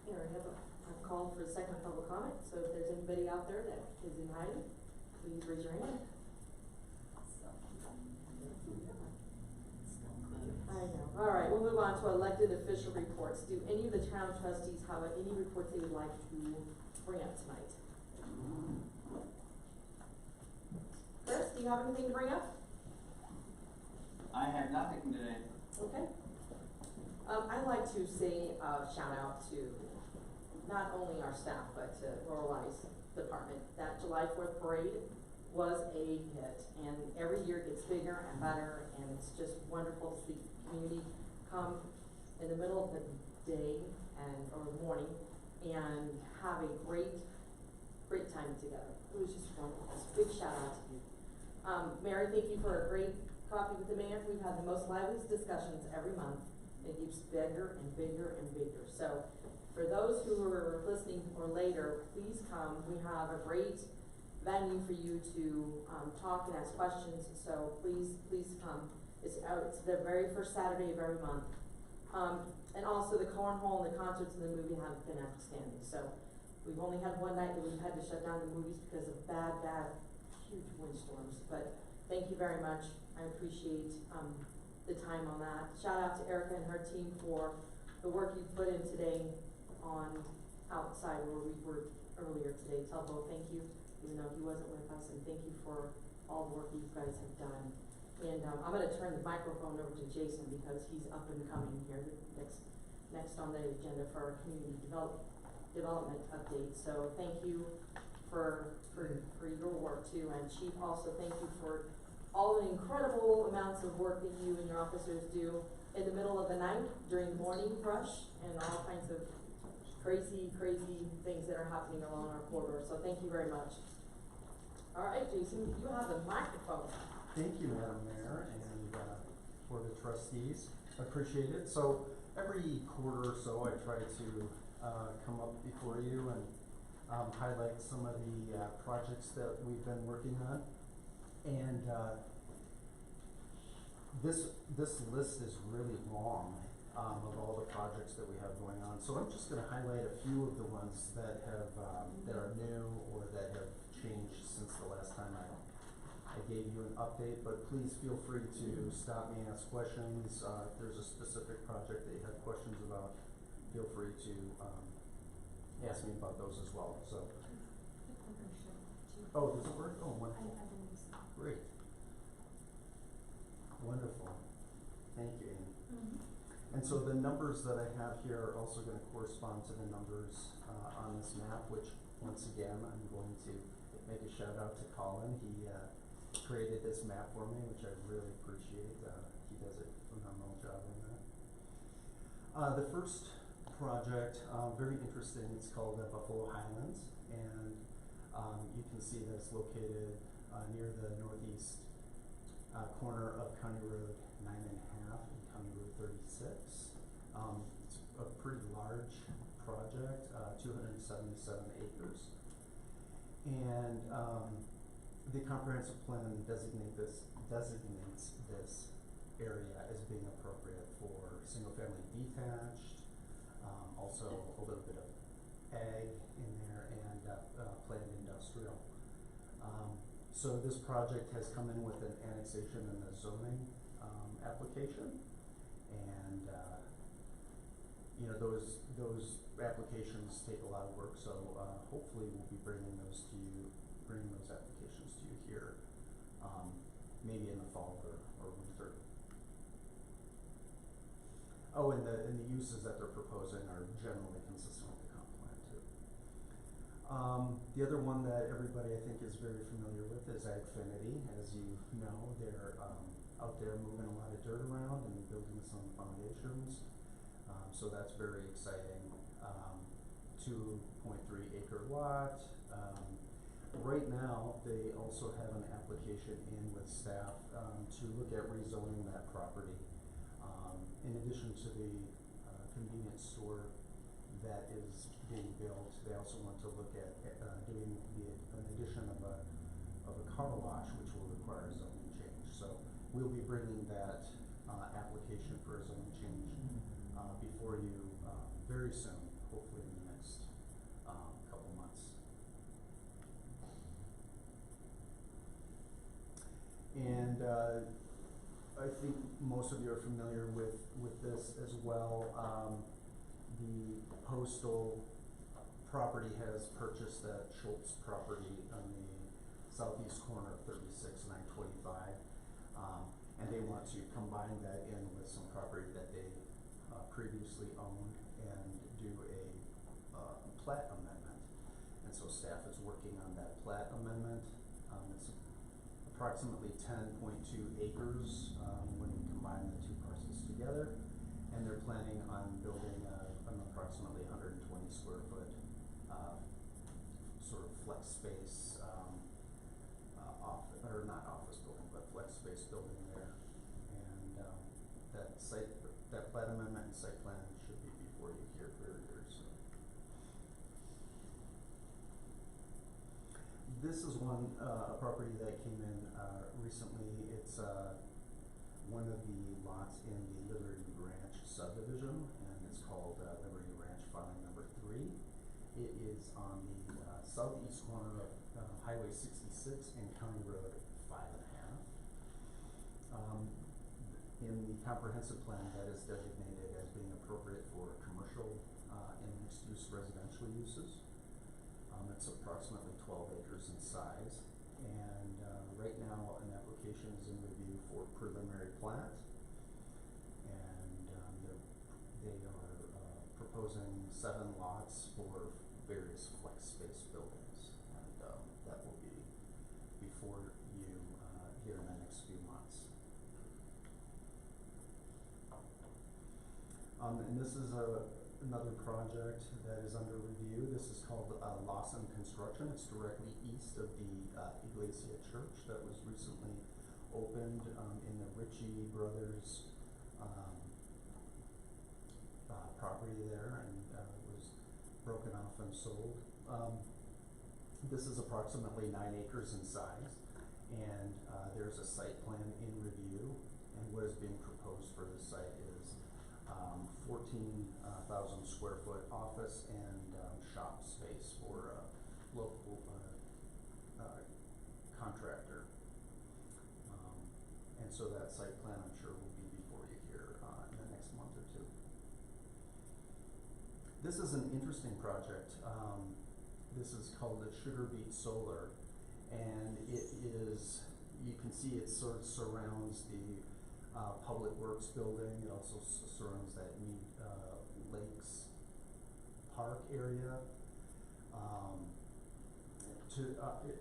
Here, I've called for a second public comment, so if there's anybody out there that is in hiding, please raise your hand. I know. All right, we'll move on to elected official reports. Do any of the town trustees have any reports they would like to bring up tonight? Chris, do you have anything to bring up? I have nothing today. Okay. I'd like to say a shout out to not only our staff, but to Lorelai's department. That July 4th parade was a hit, and every year it gets bigger and better, and it's just wonderful to see the community come in the middle of the day or morning and have a great time together. It was just wonderful. Big shout out to you. Mary, thank you for a great coffee with the mayor. We've had the most liveliest discussions every month. It keeps bigger and bigger and bigger. So for those who are listening or later, please come. We have a great venue for you to talk and ask questions. So please come. It's the very first Saturday of every month. And also the cornhole and the concerts and the movie have been outstanding. So we've only had one night that we've had to shut down the movies because of bad, huge windstorms. But thank you very much. I appreciate the time on that. Shout out to Erica and her team for the work you put in today on outside where we were earlier today. Tell Bo thank you, even though he wasn't with us, and thank you for all the work you guys have done. And I'm going to turn the microphone over to Jason because he's up and coming here next on the agenda for our community development update. So thank you for your work too, and Chief, also thank you for all the incredible amounts of work that you and your officers do in the middle of the night during the morning rush and all kinds of crazy things that are happening along our corridor. So thank you very much. All right, Jason, you have the microphone. Thank you, Madam Mayor, and for the trustees. Appreciate it. So every quarter or so, I try to come up before you and highlight some of the projects that we've been working on. And this list is really long of all the projects that we have going on. So I'm just going to highlight a few of the ones that have that are new or that have changed since the last time I gave you an update. But please feel free to stop me and ask questions. If there's a specific project that you have questions about, feel free to ask me about those as well. So. Oh, does it work? Oh, wonderful. Great. Wonderful. Thank you, Amy. And so the numbers that I have here are also going to correspond to the numbers on this map, which once again I'm going to make a shout out to Colin. He created this map for me, which I really appreciate. He does a phenomenal job in that. The first project, very interesting. It's called Buffalo Highlands, and you can see that it's located near the northeast corner of County Road 9.5 and County Road 36. It's a pretty large project, 277 acres. And, the comprehensive plan designates this area as being appropriate for single-family detached, also a little bit of ag in there, and, planned industrial. So this project has come in with an annexation and a zoning, application, and, you know, those applications take a lot of work, so, hopefully we'll be bringing those applications to you here, maybe in the fall or winter. Oh, and the uses that they're proposing are generally consistent with the comp plan too. The other one that everybody I think is very familiar with is Agfinity. As you know, they're, out there moving a lot of dirt around and building some foundations. So that's very exciting. 2.3 acre lot. Right now, they also have an application in with staff, to look at rezoning that property. In addition to the, convenience store that is being built, they also want to look at, doing an addition of a car wash, which will require a zoning change. So we'll be bringing that, application for a zoning change, before you, very soon, hopefully in the next, couple months. And, I think most of you are familiar with this as well. The postal property has purchased that Schultz property on the southeast corner of 36 and I-25. And they want to combine that in with some property that they previously owned and do a plat amendment. And so staff is working on that plat amendment. It's approximately 10.2 acres when we combine the two parcels together. And they're planning on building an approximately 120 square foot sort of flex space, or not office building, but flex space building there. And that plat amendment and site plan should be before you here very, very soon. This is one, a property that came in recently. It's one of the lots in the Liberty Ranch subdivision, and it's called Liberty Ranch Filing Number 3. It is on the southeast corner of Highway 66 and County Road 5.5. In the comprehensive plan, that is designated as being appropriate for commercial and mixed-use residential uses. It's approximately 12 acres in size, and right now an application is in review for preliminary plat, and they are proposing 7 lots for various flex space buildings, and that will be before you here in the next few months. And this is another project that is under review. This is called Lawson Construction. It's directly east of the Iglesia Church that was recently opened in the Ritchie Brothers property there, and was broken off and sold. This is approximately 9 acres in size, and there's a site plan in review, and what is being proposed for this site is 14,000 square foot office and shop space for a local contractor. And so that site plan, I'm sure, will be before you here in the next month or two. This is an interesting project. This is called the Sugar Beet Solar, and it is, you can see it sort of surrounds the Public Works building. It also surrounds that Mead Lakes Park area.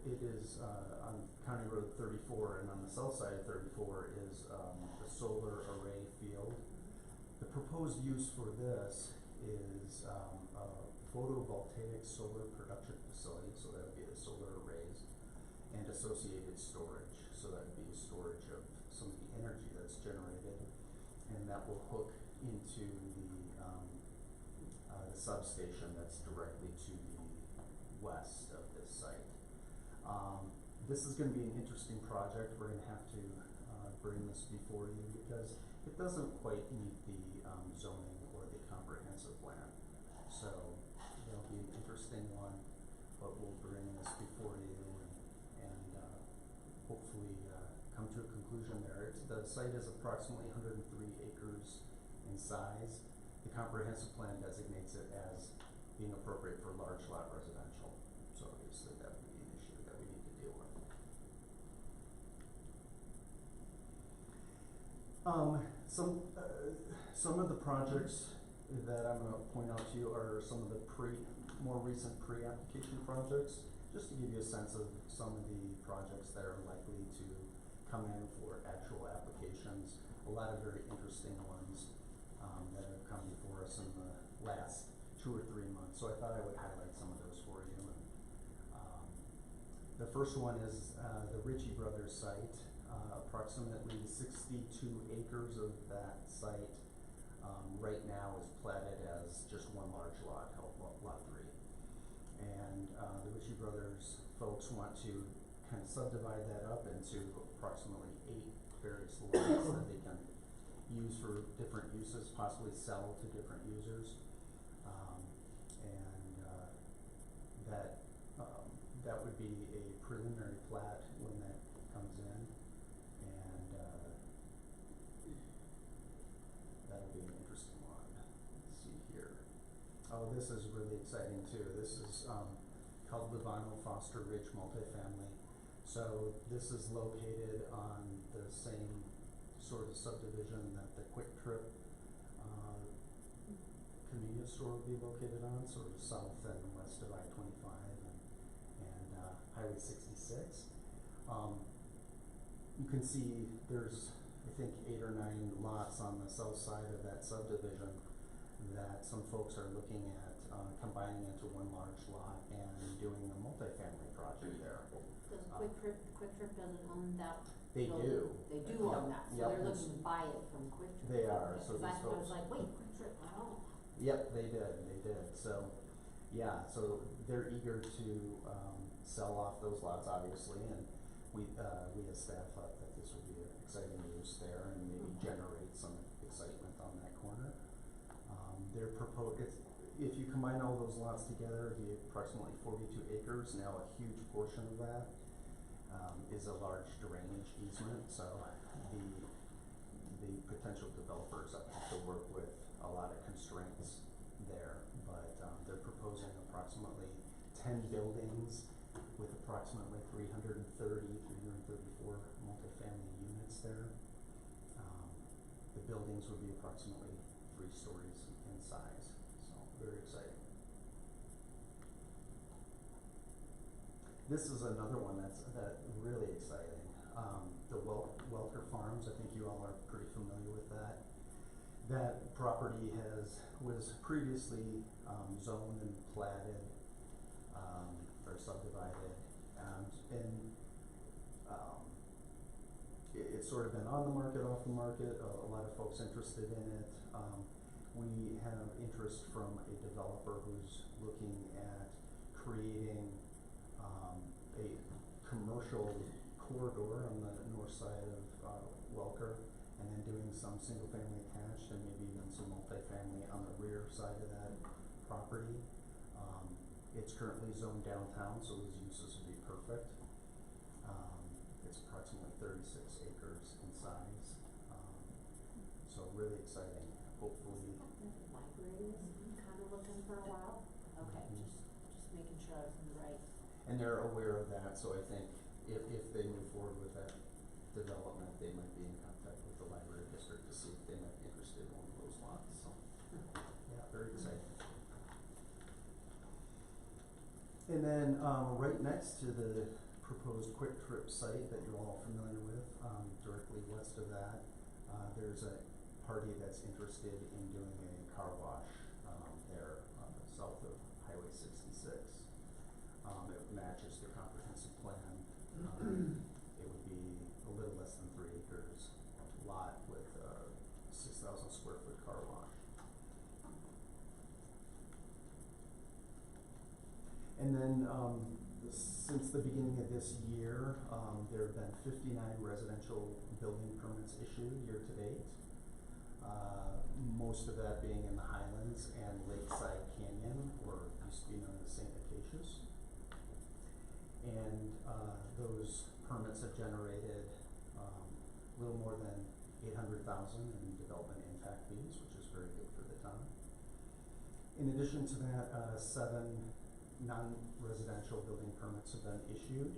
It is on County Road 34, and on the south side of 34 is the solar array field. The proposed use for this is a photovoltaic solar production facility, so that would be the solar arrays, and associated storage. So that would be a storage of some of the energy that's generated, and that will hook into the substation that's directly to the west of this site. This is gonna be an interesting project. We're gonna have to, bring this before you because it doesn't quite meet the, zoning or the comprehensive plan. So, it'll be an interesting one, but we'll bring this before you and hopefully, come to a conclusion there. The site is approximately 103 acres in size. The comprehensive plan designates it as being appropriate for large lot residential. So obviously that would be an issue that we need to deal with. Some of the projects that I'm gonna point out to you are some of the more recent pre-application projects, just to give you a sense of some of the projects that are likely to come in for actual applications. A lot of very interesting ones that have come before us in the last 2 or 3 months. So I thought I would highlight some of those for you. And, the first one is the Ritchie Brothers site. Approximately 62 acres of that site right now is platted as just one large lot, lot 3. And the Ritchie Brothers folks want to kind of subdivide that up into approximately 8 various lots that they can use for different uses, possibly sell to different users. That would be a preliminary plat when that comes in, and that'll be an interesting one. Let's see here. Oh, this is really exciting too. This is called Livano Foster Ridge Multifamily. So this is located on the same sort of subdivision that the Quick Trip convenience store would be located on, sort of south and west of I-25 and Highway 66. You can see there's, I think, 8 or 9 lots on the south side of that subdivision that some folks are looking at combining into one large lot and doing a multifamily project there. Does Quick Trip doesn't own that? They building? do. They do own that, so they're looking to buy it from Quick Trip. They are, so Because these I was folks. like, wait, Quick Trip, I don't. Yep, they did. So, yeah, so they're eager to sell off those lots, obviously, and we as staff thought that this would be an exciting use there and maybe generate some excitement on that corner. If you combine all those lots together, it'd be approximately 42 acres. Now, a huge portion of that is a large drainage easement, so the potential developers have to work with a lot of constraints there, but they're proposing approximately 10 buildings with approximately 334 multifamily units there. The buildings would be approximately 3 stories in size, so very exciting. This is another one that's really exciting. The Welker Farms, I think you all are pretty familiar with that. That property was previously zoned and platted or subdivided, and it's sort of been on the market, off the market. A lot of folks interested in it. We have interest from a developer who's looking at creating a commercial corridor on the north side of Welker, and then doing some single-family attached and maybe even some multifamily on the rear side of that property. It's currently zoned downtown, so those uses would be perfect. It's approximately 36 acres in size, so really exciting. Hopefully. The library was kind of looking for a while. Okay, just making sure I was in the right. And they're aware of that, so I think if they move forward with that development, they might be in contact with the library district to see if they might be interested in one of those lots. So, yeah, very exciting. And then right next to the proposed Quick Trip site that you're all familiar with, directly west of that, there's a party that's interested in doing a car wash there south of Highway 66. It matches the comprehensive plan. It would be a little less than 3 acres lot with a 6,000 square foot car wash. And then the since the beginning of this year, there have been 59 residential building permits issued year to date. Most of that being in the Highlands and Lakeside Canyon, or used to be known as St. Acacias. And those permits have generated a little more than $800,000 in development impact fees, which is very good for the town. In addition to that, 7 non-residential building permits have been issued.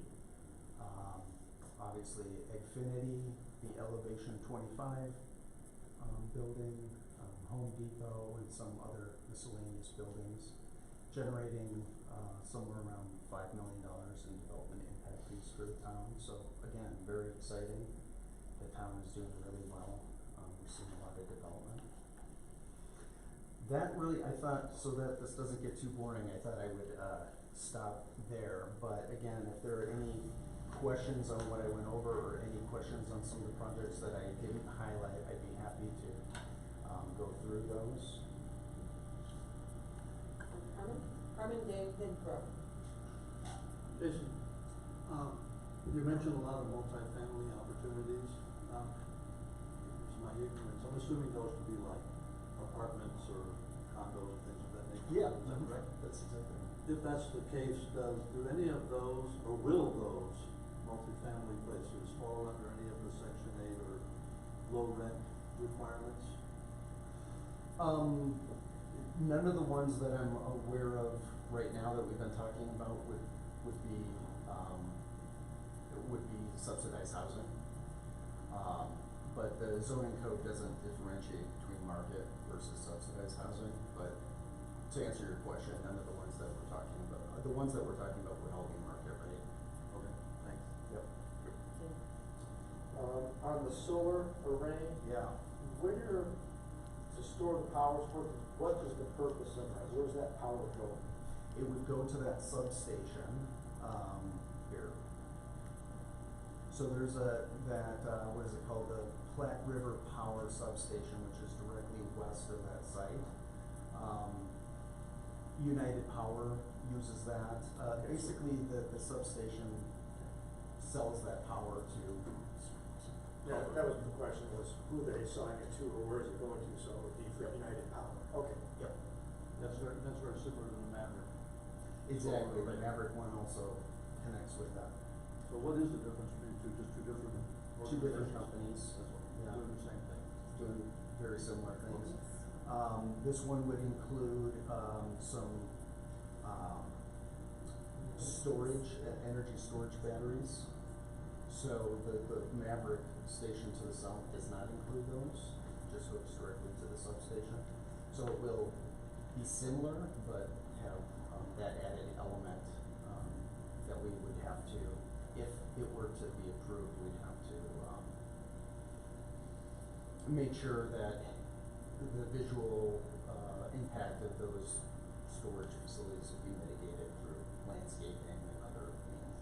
Obviously, Xfinity, the Elevation 25 building, Home Depot, and some other miscellaneous buildings, generating somewhere around $5 million in development impact fees for the town. So again, very exciting. The town is doing really well. We're seeing a lot of development. That really, I thought, so that this doesn't get too boring, I thought I would stop there. But again, if there are any questions on what I went over, or any questions on some of the projects that I didn't highlight, I'd be happy to go through those. Carmen, Dave, then Brooke. Jason, you mentioned a lot of multifamily opportunities. It's my ignorance. I'm assuming those to be like apartments or condos and things of that nature. Yeah, Is that correct? That's exactly right. If that's the case, do any of those, or will those multifamily places fall under any of the Section 8 or low rent requirements? None of the ones that I'm aware of right now that we've been talking about would be subsidized housing. But the zoning code doesn't differentiate between market versus subsidized housing. But to answer your question, none of the ones that we're talking about, would all be market rate. Okay, thanks. Yep. On the solar array, Yeah. where to store the power, what is the purpose of that? Where's that power going? It would go to that substation, here. So there's what is it called, the Platte River Power Substation, which is directly west of that site. United Power uses that. Basically, the substation sells that power to. Yeah, that was the question, was who they're selling it to, or where is it going to, so it would be for United Power. Okay. Yep. That's very similar to the Maverick. Exactly, the Maverick one also connects with that. So what is the difference between just two different Two different organizations? companies. That's all. Yeah. Doing the same thing. Doing very similar things. This one would include some storage, energy storage batteries. So the Maverick station to the south does not include those, just hooks directly to the substation. So it will be similar, but have that added element that we would have to, if it were to be approved, we'd have to make sure that the visual impact of those storage facilities would be mitigated through landscaping and other means.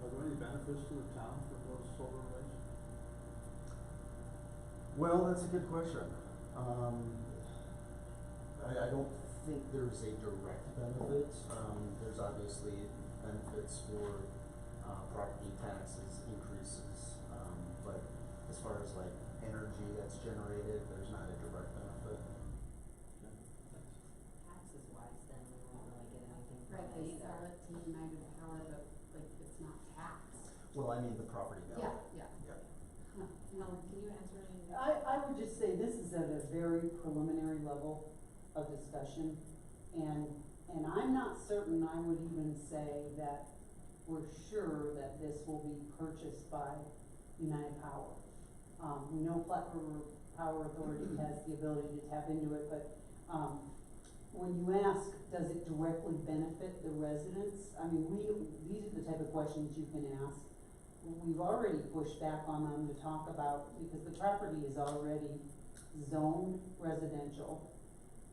Are there any benefits to the town from those solar arrays? Well, that's a good question. I don't think there's a direct benefit. There's obviously benefits for property taxes increases, but as far as like energy that's generated, there's not a direct benefit. Taxes wise, then we won't really get anything from Right, it they either. sell it to United Power, but like it's not taxed. Well, I mean the property value. Yeah. Helen, can you answer any? I would just say this is at a very preliminary level of discussion, and I'm not certain I would even say that we're sure that this will be purchased by United Power. We know Platte River Power Authority has the ability to tap into it, but, when you ask, does it directly benefit the residents? I mean, these are the type of questions you can ask. We've already pushed back on them to talk about, because the property is already zoned residential,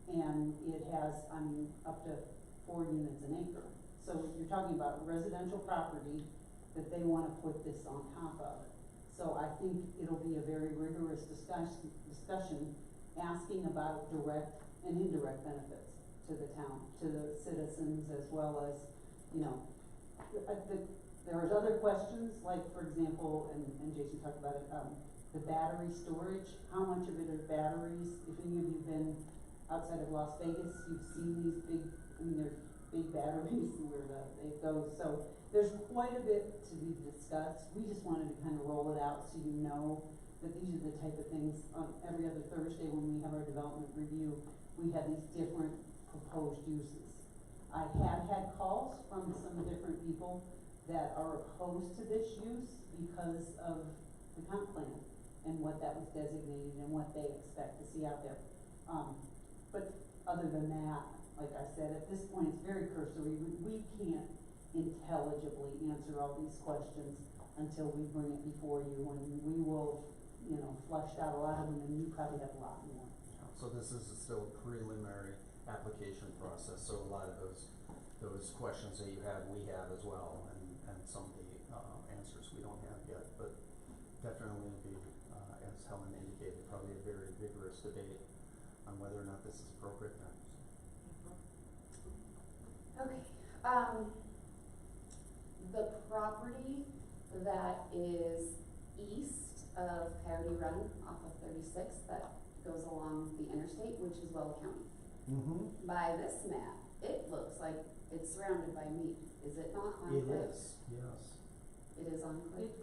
and it has, up to 4 units an acre. So you're talking about residential property that they wanna put this on top of. So I think it'll be a very rigorous discussion asking about direct and indirect benefits to the town, to the citizens, as well as, there was other questions, like, for example, and Jason talked about it, the battery storage, how much of it are batteries? If any of you've been outside of Las Vegas, you've seen these big, I mean, they're big batteries where they go, so there's quite a bit to be discussed. We just wanted to kind of roll it out so you know that these are the type of things, every other Thursday when we have our development review, we have these different proposed uses. I have had calls from some different people that are opposed to this use because of the comp plan and what that was designated and what they expect to see out there. But other than that, like I said, at this point, it's very cursory. We can't intelligibly answer all these questions until we bring it before you, and we will, flush out a lot of them, and you probably have a lot more. So this is still a preliminary application process, so a lot of those questions that you have, we have as well, and some of the answers we don't have yet, but definitely be, as Helen indicated, probably a very vigorous debate on whether or not this is appropriate now. Okay, the property that is east of Coyote Run off of 36 that goes along the interstate, which is Well County. Mm-hmm. By this map, it looks like it's surrounded by Mead. Is it not It enclave? is, yes. It is enclave?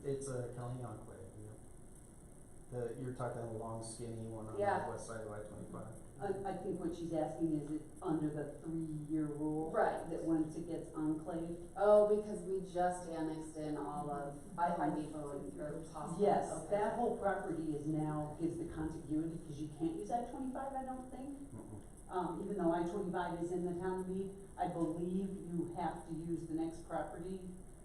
It's a county enclave, yeah. You're talking the long skinny one on Yeah. the west side of I-25. I think what she's asking is it under the 3-year rule? Right. That once it gets enclaved? Oh, because we just annexed in all of I-5 or possible. Yes, Okay. that whole property is now, gives the contiguity, because you can't use I-25, I don't think. Mm-mm. Even though I-25 is in the town of Mead, I believe you have to use the next property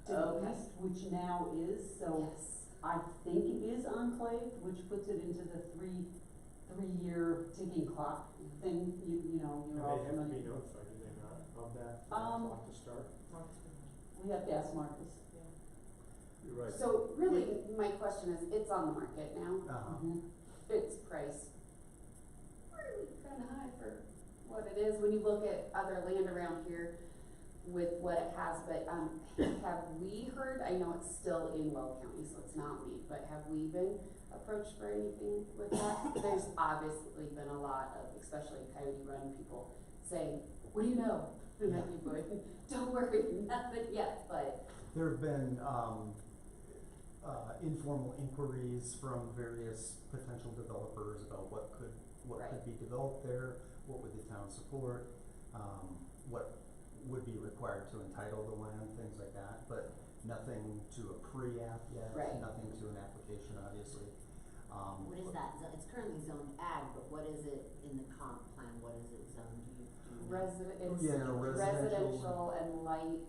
to the Okay. east, which now is, so Yes. I think it is enclaved, which puts it into the three-year ticking clock thing, you're all familiar. notified, do they not, of that, clock to start? We have to ask Marcus. You're right. So really, my question is, it's on the market now. Uh-huh. It's priced really kind of high for what it is when you look at other land around here with what it has, but have we heard, I know it's still in Well County, so it's not me, but have we been approached for anything with that? There's obviously been a lot of, especially Coyote Run people saying, what do you know? And I keep going, don't worry, nothing yet, but. There have been informal inquiries from various potential developers about what could be developed there, what would the town support, what would be required to entitle the land, things like that, but nothing to a pre-app yet, Right. nothing to an application, obviously. What is that? It's currently zoned ag, but what is it in the comp plan? What is it zoned? Do you know? It's Yeah, residential and light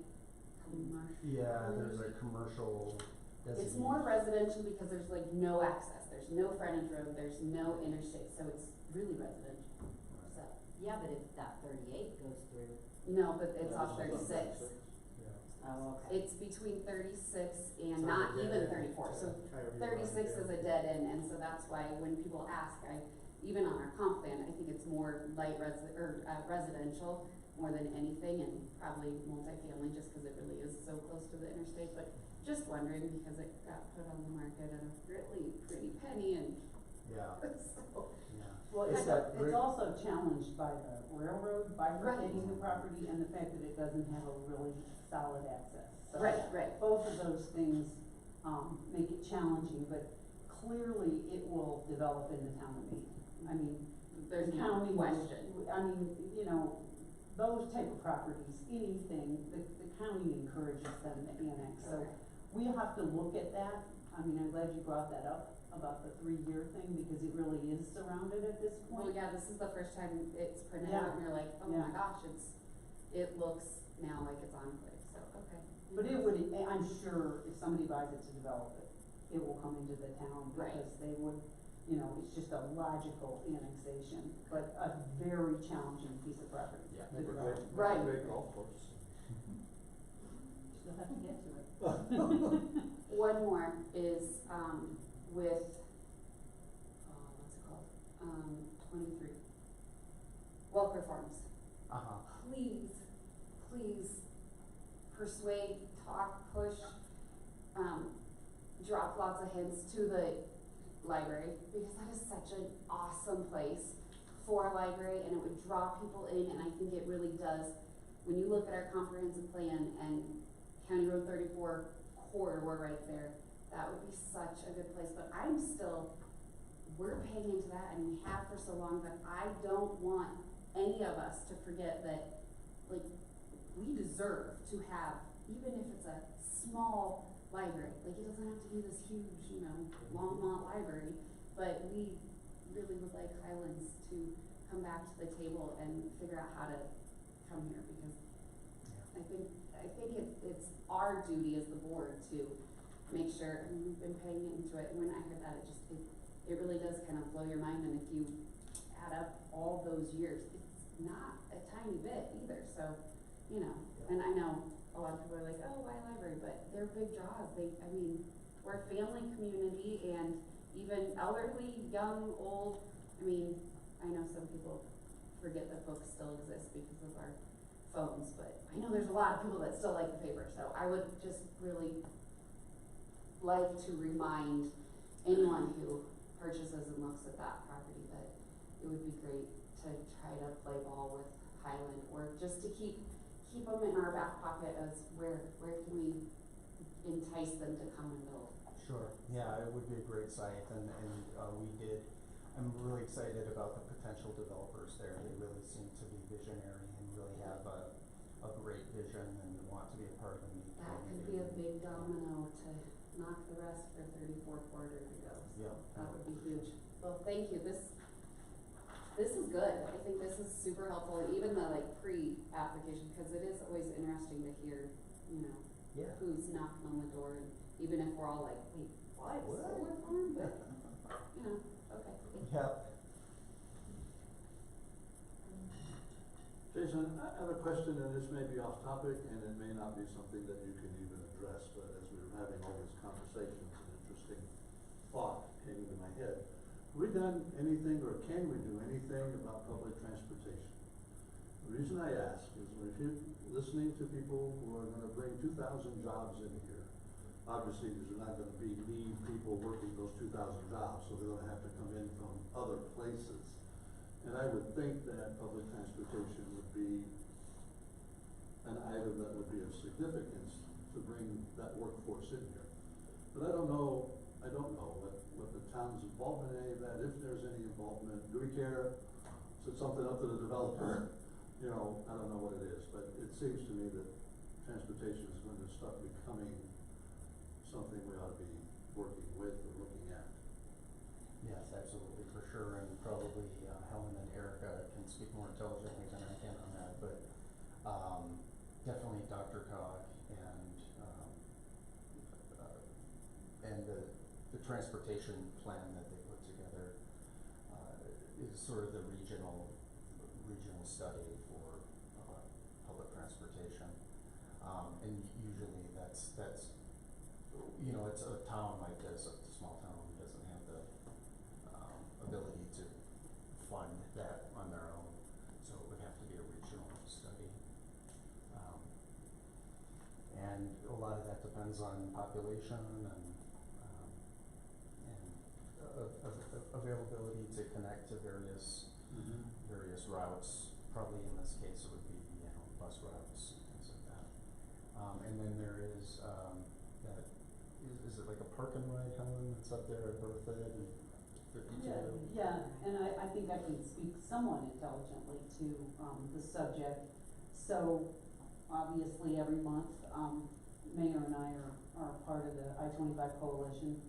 commercial. Yeah, there's a commercial designation. It's more residential because there's like no access, there's no frontage road, there's no interstate, so it's really residential. So, Yeah, but if that 38 goes through. no, but it's off 36. Yeah. Oh, okay. It's between 36 and So not the even dead end, 34, so Coyote 36 Run, is a dead end, and so that's why when people ask, even on our comp plan, I think it's more light residential more than anything, and probably multifamily, just cause it really is so close to the interstate, but just wondering, because it got put on the market at a really pretty penny, and Yeah, so. yeah. Well, It's it's got great- also challenged by the railroad bifurcating the property and the fact that it doesn't have a really solid access. So Right. both of those things, make it challenging, but clearly it will develop in the town of Mead. I mean, There's the no county, question. I mean, those type of properties, anything, the county encourages them to annex, so Okay. we have to look at that. I mean, I'm glad you brought that up about the 3-year thing, because it really is surrounded at this point. Well, yeah, this is the first time it's printed Yeah. out, and you're like, oh Yeah. my gosh, it looks now like it's enclave, so, okay. But it would, I'm sure if somebody buys it to develop it, it will come into the town, Right. because they would, it's just a logical annexation, but a very challenging piece of property. Yeah. to develop. Right. Great golf course. Still have to get to it. One more is, with, what's it called? 23. Welker Farms. Uh-huh. Please persuade, talk, push, drop lots of hints to the library, because that is such an awesome place for a library, and it would draw people in, and I think it really does. When you look at our comprehensive plan and County Road 34 corridor right there, that would be such a good place, but we're paying into that, and we have for so long, but I don't want any of us to forget that, like, we deserve to have, even if it's a small library, like, it doesn't have to be this huge, Longmont library, but we really would like Highlands to come back to the table and figure out how to come here, because I think it's our duty as the board to make sure, and we've been paying into it, and when I heard that, it really does kind of blow your mind, and if you add up all those years, it's not a tiny bit either, so, and I know a lot of people are like, oh, why library, but they're big draws, we're a family community, and even elderly, young, old, I know some people forget that books still exist because of our phones, but I know there's a lot of people that still like the paper, so I would just really like to remind anyone who purchases and looks at that property that it would be great to try to play ball with Highland, or just to keep them in our back pocket as where can we entice them to come and build. Sure, yeah, it would be a great site, and I'm really excited about the potential developers there. They really seem to be visionary and really have a great vision and want to be a part of the Mead That could be a big domino to knock the rest for 34 corridor to go. Yeah. That would be huge. Well, thank you. This is good. I think this is super helpful, and even the pre-application, because it is always interesting to hear, Yeah. who's knocking on the door, and even if we're all like, wait, what? Solar farm? But, okay. Yep. Jason, I have a question, and this may be off topic, and it may not be something that you can even address, but as we were having all these conversations, an interesting thought came into my head. Have we done anything, or can we do anything about public transportation? The reason I ask is if you're listening to people who are gonna bring 2,000 jobs in here, obviously there's not gonna be Mead people working those 2,000 jobs, so they're gonna have to come in from other places. And I would think that public transportation would be an item that would be of significance to bring that workforce in here. But I don't know what the town's involvement in any of that, if there's any involvement. Do we care? Is it something up to the developer? I don't know what it is, but it seems to me that transportation is going to start becoming something we ought to be working with or looking at. Yes, absolutely, for sure, and probably Helen and Erica can speak more intelligently than I can on that, but definitely Dr. Cog and the transportation plan that they put together is sort of the regional study for public transportation, and usually that's it's a town like this, a small town doesn't have the ability to fund that on their own, so it would have to be a regional study. And a lot of that depends on population and availability to connect to various routes. Probably in this case it would be bus routes and things like that. And then there is that is it like a park and ride, Helen, that's up there at Berthoud and 52? Yeah, and I think I can speak somewhat intelligently to the subject. So obviously every month, Mayor and I are part of the I-25 coalition.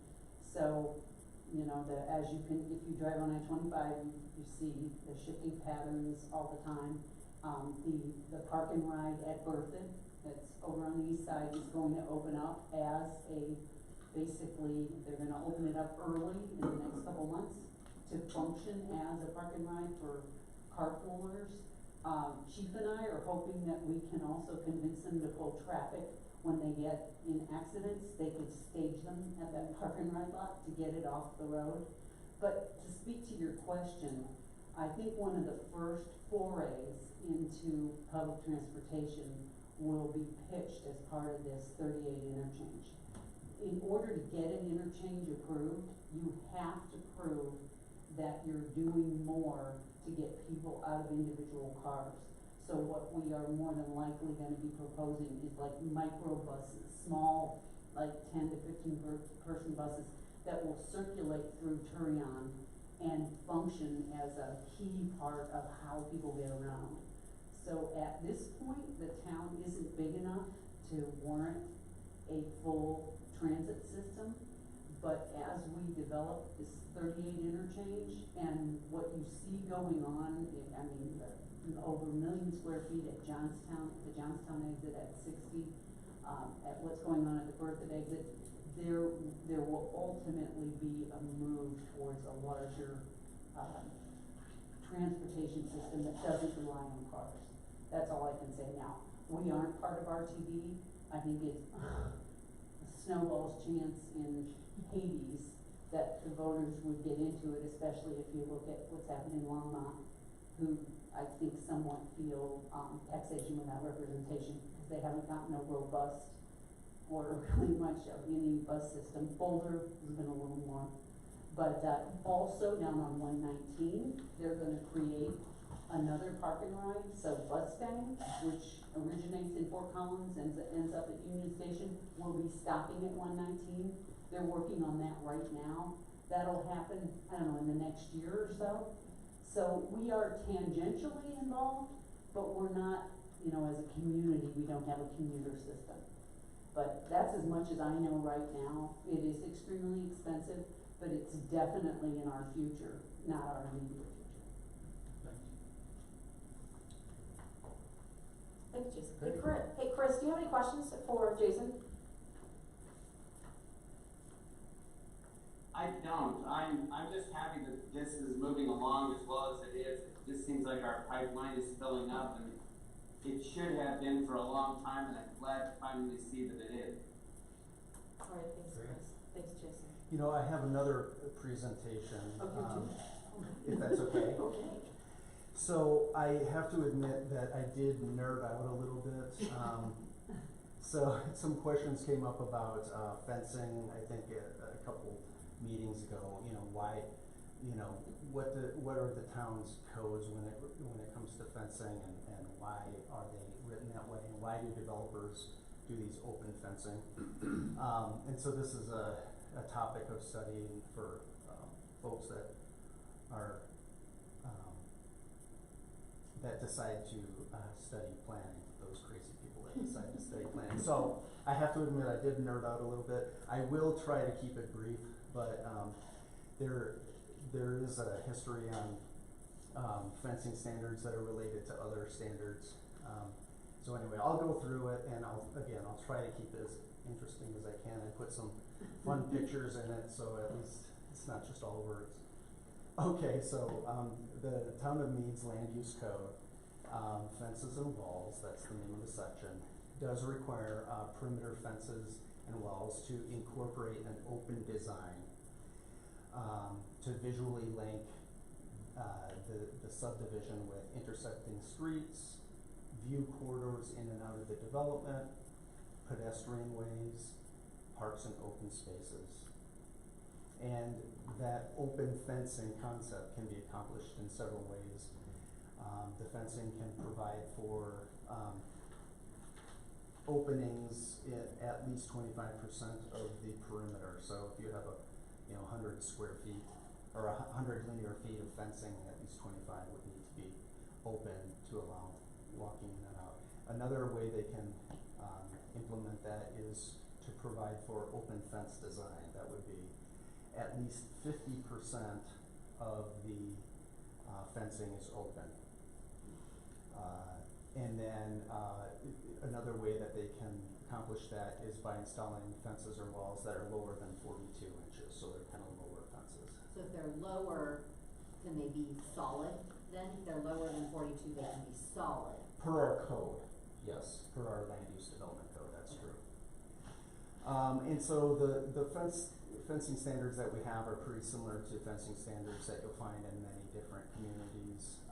So, if you drive on I-25, you see the shifting patterns all the time. The park and ride at Berthoud, that's over on the east side, is going to open up as basically, they're gonna open it up early in the next couple months to function as a park and ride for carpoolers. Chief and I are hoping that we can also convince them to pull traffic when they get in accidents. They could stage them at that park and ride lot to get it off the road. But to speak to your question, I think one of the first forays into public transportation will be pitched as part of this 38 interchange. In order to get an interchange approved, you have to prove that you're doing more to get people out of individual cars. So what we are more than likely gonna be proposing is like micro buses, small, like 10 to 15 person buses that will circulate through Turion and function as a key part of how people get around. So at this point, the town isn't big enough to warrant a full transit system, but as we develop this 38 interchange and what you see going on, I mean, over 1 million square feet at Johnstown, the Johnstown exit at 60, at what's going on at the Berthoud exit, there will ultimately be a move towards a larger, transportation system that doesn't rely on cars. That's all I can say now. We aren't part of RTD. I think it's a snowball's chance in Hades that the voters would get into it, especially if you look at what's happening in Longmont, who I think somewhat feel taxation without representation, because they haven't gotten a robust or really much of any bus system. Boulder has been a little more. But also down on 119, they're gonna create another park and ride, so Bustang, which originates in Fort Collins and ends up at Union Station, will be stopping at 119. They're working on that right now. That'll happen, I don't know, in the next year or so. So we are tangentially involved, but we're not, you know, as a community, we don't have a commuter system. But that's as much as I know right now. It is extremely expensive, but it's definitely in our future, not our immediate future. Thanks, Jason. Great. Hey Chris, do you have any questions for Jason? I don't. I'm just happy that this is moving along as well as it is. It just seems like our pipeline is filling up, and it should have been for a long time, and I'm glad to finally see that it is. All right, thanks, Great. Chris. Thanks, Jason. You know, I have another presentation, Oh, you do? if that's okay. Okay. So I have to admit that I did nerd out a little bit. So some questions came up about fencing, I think a couple meetings ago, you know, why, you know, what are the town's codes when it comes to fencing, and why are they written that way, and why do developers do these open fencing? And so this is a topic of study for folks that are that decide to study planning, those crazy people that decide to study planning. So I have to admit I did nerd out a little bit. I will try to keep it brief, but there is a history on fencing standards that are related to other standards. So anyway, I'll go through it, and I'll try to keep it as interesting as I can and put some fun pictures in it, so at least it's not just all words. Okay, so the Town of Mead's Land Use Code, fences and walls, that's the name of the section, does require perimeter fences and walls to incorporate an open design to visually link the subdivision with intersecting streets, view corridors in and out of the development, pedestrian ways, parks and open spaces. And that open fencing concept can be accomplished in several ways. The fencing can provide for openings at least 25% of the perimeter. So if you have 100 square feet or 100 linear feet of fencing, at least 25 would need to be open to allow walking in and out. Another way they can implement that is to provide for open fence design. That would be at least 50% of the fencing is open. And then another way that they can accomplish that is by installing fences or walls that are lower than 42 inches, so they're kind of lower fences. So if they're lower, can they be solid then? If they're lower than 42, they can be solid. Per our code, yes, per our land use development code, that's true. And so the fencing standards that we have are pretty similar to fencing standards that you'll find in many different communities.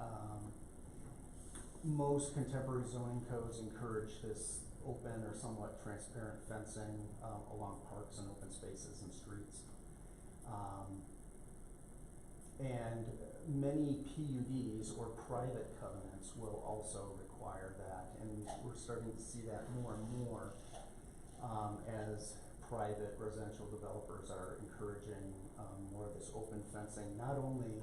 most contemporary zoning codes encourage this open or somewhat transparent fencing along parks and open spaces and streets. And many PUDs or private covenants will also require that, and we're starting to see that more and more as private residential developers are encouraging more of this open fencing, not only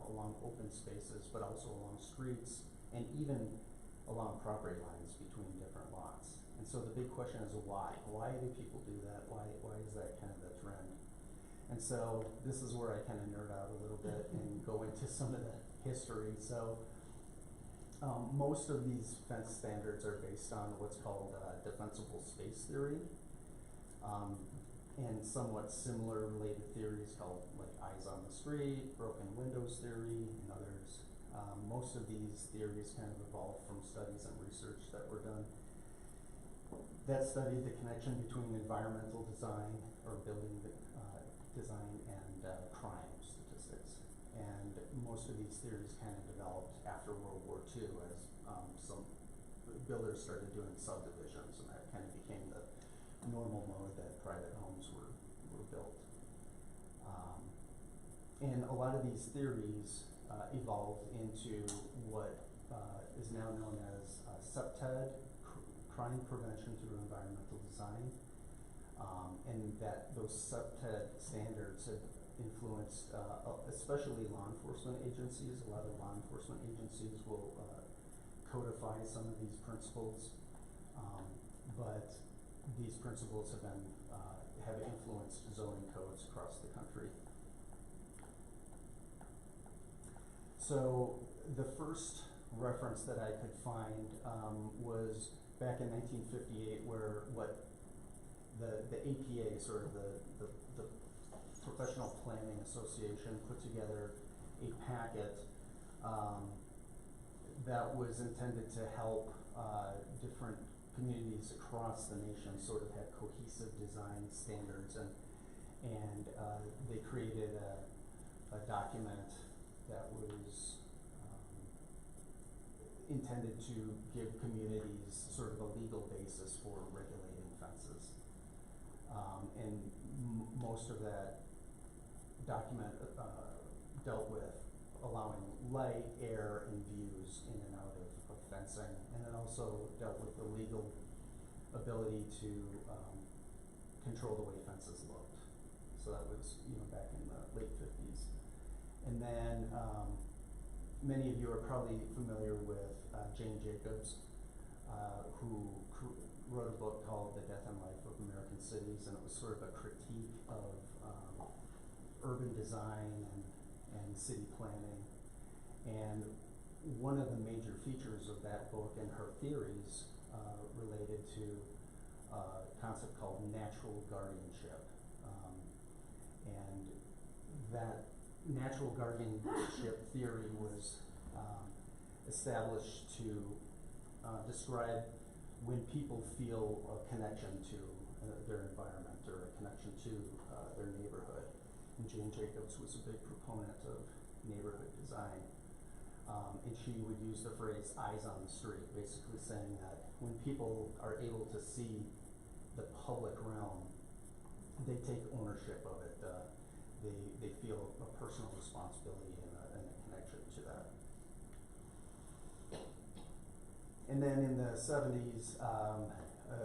along open spaces, but also along streets and even along property lines between different lots. And so the big question is why? Why do people do that? Why is that kind of the trend? And so this is where I kind of nerd out a little bit and go into some of the history. So most of these fence standards are based on what's called defensible space theory, and somewhat similar related theories called like eyes on the street, broken windows theory, and others. Most of these theories kind of evolved from studies and research that were done that studied the connection between environmental design or building design and crime statistics. And most of these theories kind of developed after World War II as some builders started doing subdivisions, and that kind of became the normal mode that private homes were built. And a lot of these theories evolved into what is now known as CPTED, crime prevention through environmental design. And that those CPTED standards have influenced especially law enforcement agencies. A lot of law enforcement agencies will codify some of these principles, but these principles have influenced zoning codes across the country. So the first reference that I could find was back in 1958, where the APA, sort of the Professional Planning Association, put together a packet that was intended to help different communities across the nation sort of have cohesive design standards, and they created a document that was intended to give communities sort of a legal basis for regulating fences. And most of that document dealt with allowing light, air, and views in and out of fencing, and it also dealt with the legal ability to control the way fences looked. So that was, back in the late 50s. And then many of you are probably familiar with Jane Jacobs, who wrote a book called The Death and Life of American Cities, and it was sort of a critique of urban design and city planning. And one of the major features of that book and her theories related to a concept called natural guardianship. And that natural guardianship theory was established to describe when people feel a connection to their environment or a connection to their neighborhood. And Jane Jacobs was a big proponent of neighborhood design. And she would use the phrase eyes on the street, basically saying that when people are able to see the public realm, they take ownership of it. They feel a personal responsibility and a connection to that. And then in the 70s,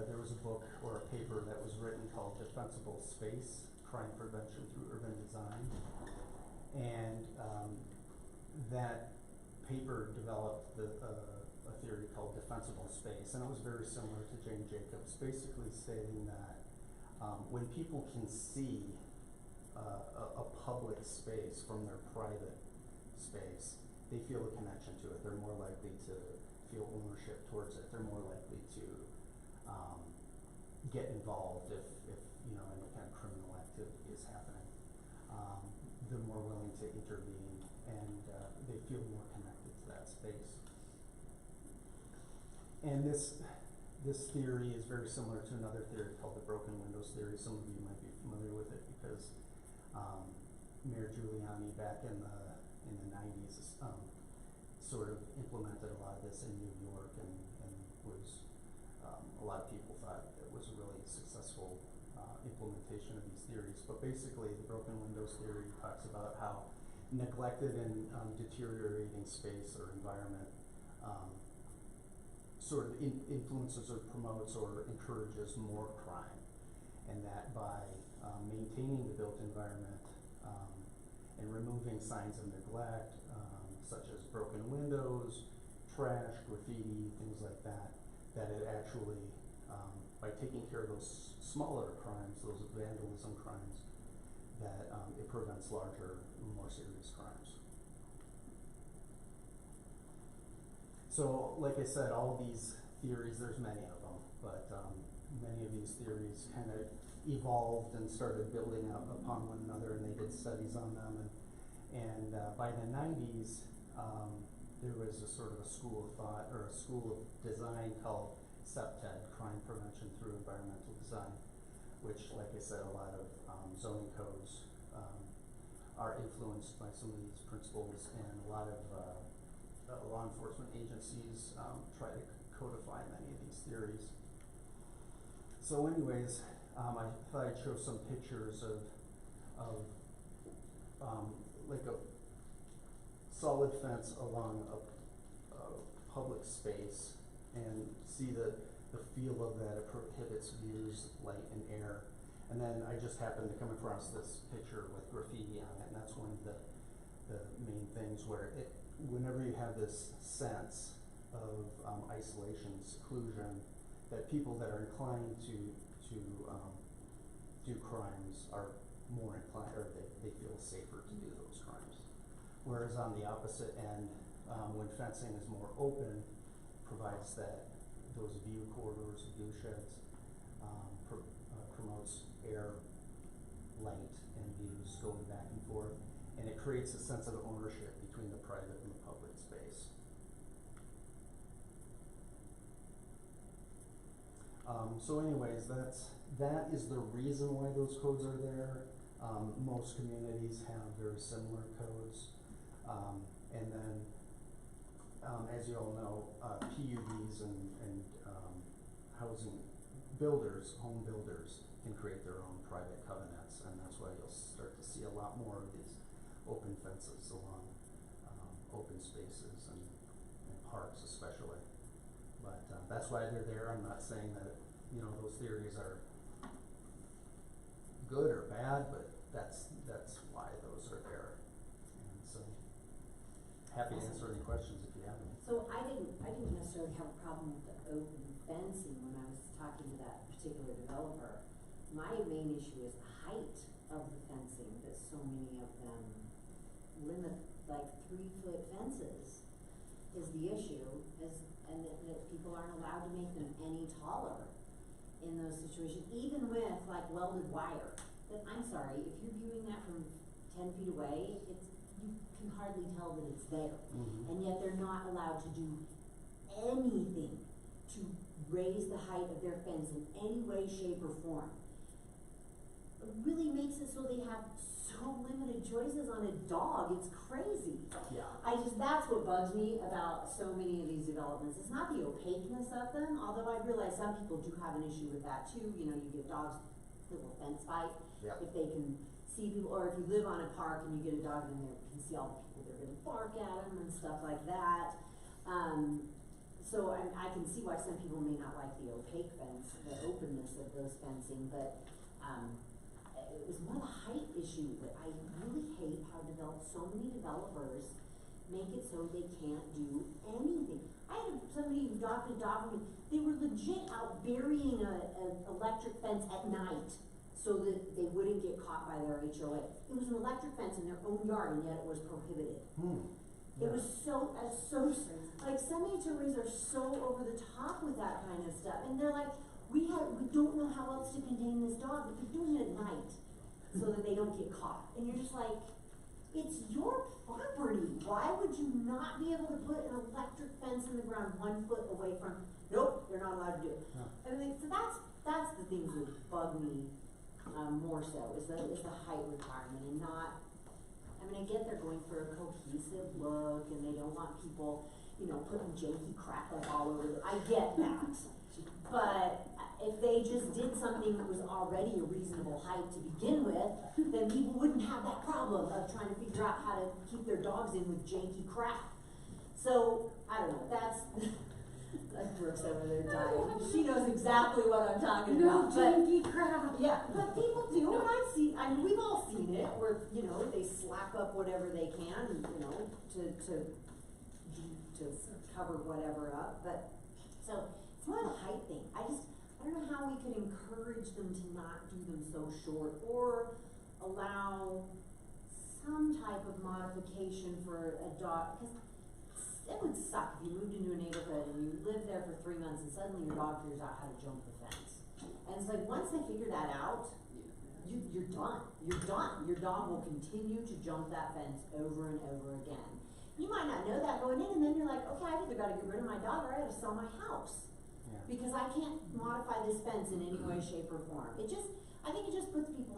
there was a book or a paper that was written called Defensible Space, Crime Prevention Through Urban Design. And that paper developed a theory called defensible space, and it was very similar to Jane Jacobs, basically stating that when people can see a public space from their private space, they feel a connection to it. They're more likely to feel ownership towards it. They're more likely to get involved if any kind of criminal activity is happening. They're more willing to intervene, and they feel more connected to that space. And this theory is very similar to another theory called the broken windows theory. Some of you might be familiar with it because Mayor Giuliani back in the 90s sort of implemented a lot of this in New York and was, a lot of people thought it was a really successful implementation of these theories. But basically, the broken windows theory talks about how neglected and deteriorating space or environment sort of influences or promotes or encourages more crime, and that by maintaining the built environment and removing signs of neglect, such as broken windows, trash, graffiti, things like that, that it actually, by taking care of those smaller crimes, those vandalism crimes, that it prevents larger, more serious crimes. So, like I said, all these theories, there's many of them, but many of these theories kind of evolved and started building up upon one another, and they did studies on them. And by the 90s, there was a sort of a school of thought, or a school of design called CEPTED, Crime Prevention Through Environmental Design, which, like I said, a lot of zoning codes are influenced by some of these principles, and a lot of law enforcement agencies try to codify many of these theories. So anyways, I thought I'd show some pictures of like a solid fence along a public space, and see the feel of that. It prohibits views, light, and air. And then I just happened to come across this picture with graffiti on it, and that's one of the main things where whenever you have this sense of isolation, seclusion, that people that are inclined to do crimes are more inclined, or they feel safer to do those crimes. Whereas on the opposite end, when fencing is more open, provides that those view corridors, view sheds, promotes air, light, and views going back and forth, and it creates a sense of ownership between the private and the public space. So anyways, that is the reason why those codes are there. Most communities have very similar codes. And then, as you all know, PUDs and housing builders, home builders, can create their own private covenants, and that's why you'll start to see a lot more of these open fences along open spaces and parks especially. But that's why they're there. I'm not saying that, you know, those theories are good or bad, but that's why those are there. And so, happy to answer any questions if you have any. So I didn't necessarily have a problem with the open fencing when I was talking to that particular developer. My main issue is the height of the fencing, that so many of them limit, like 3-foot fences is the issue, and that people aren't allowed to make them any taller in those situations, even with like welded wire. But I'm sorry, if you're viewing that from 10 feet away, you can hardly tell that it's there. Mm-hmm. And yet they're not allowed to do anything to raise the height of their fence in any way, shape, or form. It really makes it so they have so limited choices on a dog. It's crazy. Yeah. That's what bugs me about so many of these developments. It's not the opaqueness of them, although I realize some people do have an issue with that too. You know, you get dogs, little fence fight. Yeah. If they can see people, or if you live on a park and you get a dog in there, you can see all the people that are gonna bark at them and stuff like that. So I can see why some people may not like the opaque fence, the openness of those fencing, but it was more the height issue that I really hate how so many developers make it so they can't do anything. I had somebody who adopted a dog from me. They were legit out burying an electric fence at night so that they wouldn't get caught by their HOA. It was an electric fence in their own yard, and yet it was prohibited. It was so like some HOAs are so over the top with that kind of stuff, and they're like, we don't know how else to contain this dog, but they're doing it at night so that they don't get caught. And you're just like, it's your property. Why would you not be able to put an electric fence in the ground 1 foot away from? Nope, they're not allowed to do it. Yeah. I mean, so that's the things that bug me more so is the height requirement, and not I mean, I get they're going for a cohesive look and they don't want people, you know, putting janky crap like all over the, I get that. But if they just did something that was already a reasonable height to begin with, then people wouldn't have that problem of trying to figure out how to keep their dogs in with janky crap. So, I don't know, that's Brooke's over there dying. She knows exactly what I'm talking about. janky crap. Yeah, but people do, and I see, I mean, we've all seen it, where, you know, they slap up whatever they can, you know, to cover whatever up, but, so, it's more of a height thing. I don't know how we could encourage them to not do them so short, or allow some type of modification for a dog, cause it would suck if you moved into a neighborhood and you lived there for 3 months and suddenly your dog figures out how to jump the fence. And it's like, once they figure that out, you're done. You're done. Your dog will continue to jump that fence over and over again. You might not know that going in, and then you're like, okay, I've either gotta get rid of my dog or I gotta sell my house. Yeah. Because I can't modify this fence in any way, shape, or form. I think it just puts people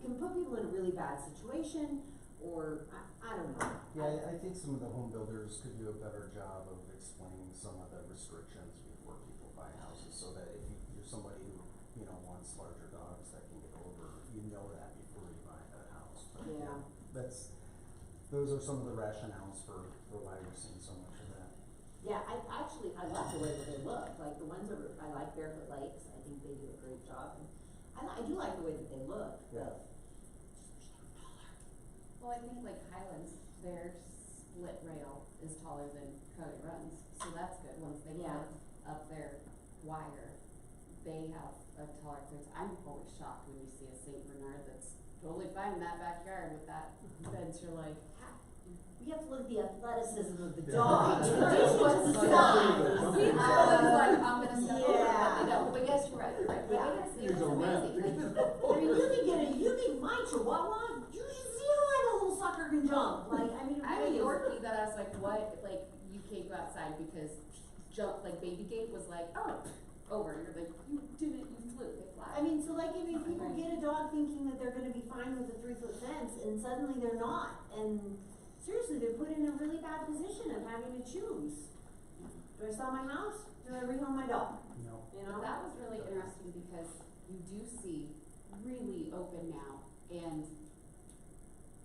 can put people in a really bad situation, or, I don't know. Yeah, I think some of the home builders could do a better job of explaining some of the restrictions before people buy houses, so that if you're somebody who, you know, wants larger dogs that can get over, you know that before you buy that house. But Yeah. Those are some of the rationales for why we're seeing so much of that. Yeah, I like the way that they look, like the ones over, I like Barefoot Lakes, I think they do a great job, and I do like the way that they look, Yeah. but Well, I think like Highlands, their split rail is taller than Cody Runs, so that's good. Once they Yeah. put up their wire, they have a taller fence. I'm always shocked when you see a Saint Bernard that's totally fine in that backyard with that fence. You're like, we have to look at the athleticism of the Yeah. dog. See, What's the size? Highlands like, I'm gonna step over, Yeah. but they don't. But yes, you're right. You're right. But Yeah. it Here's is a amazing. I mean, you get my Chihuahua, you should see how high that little sucker can jump. Like, I mean, it I had a really is. Yorkie that I was like, what, like, you can't go outside because like baby gate was like, oh, over, you're like, you did it, you flew, they fly. I mean, so like, I mean, people get a dog thinking that they're gonna be fine with a 3-foot fence, and suddenly they're not, and seriously, they're put in a really bad position of having to choose. Do I sell my house? Do I rehome my dog? No. You know? But that was really interesting because you do see really open now, and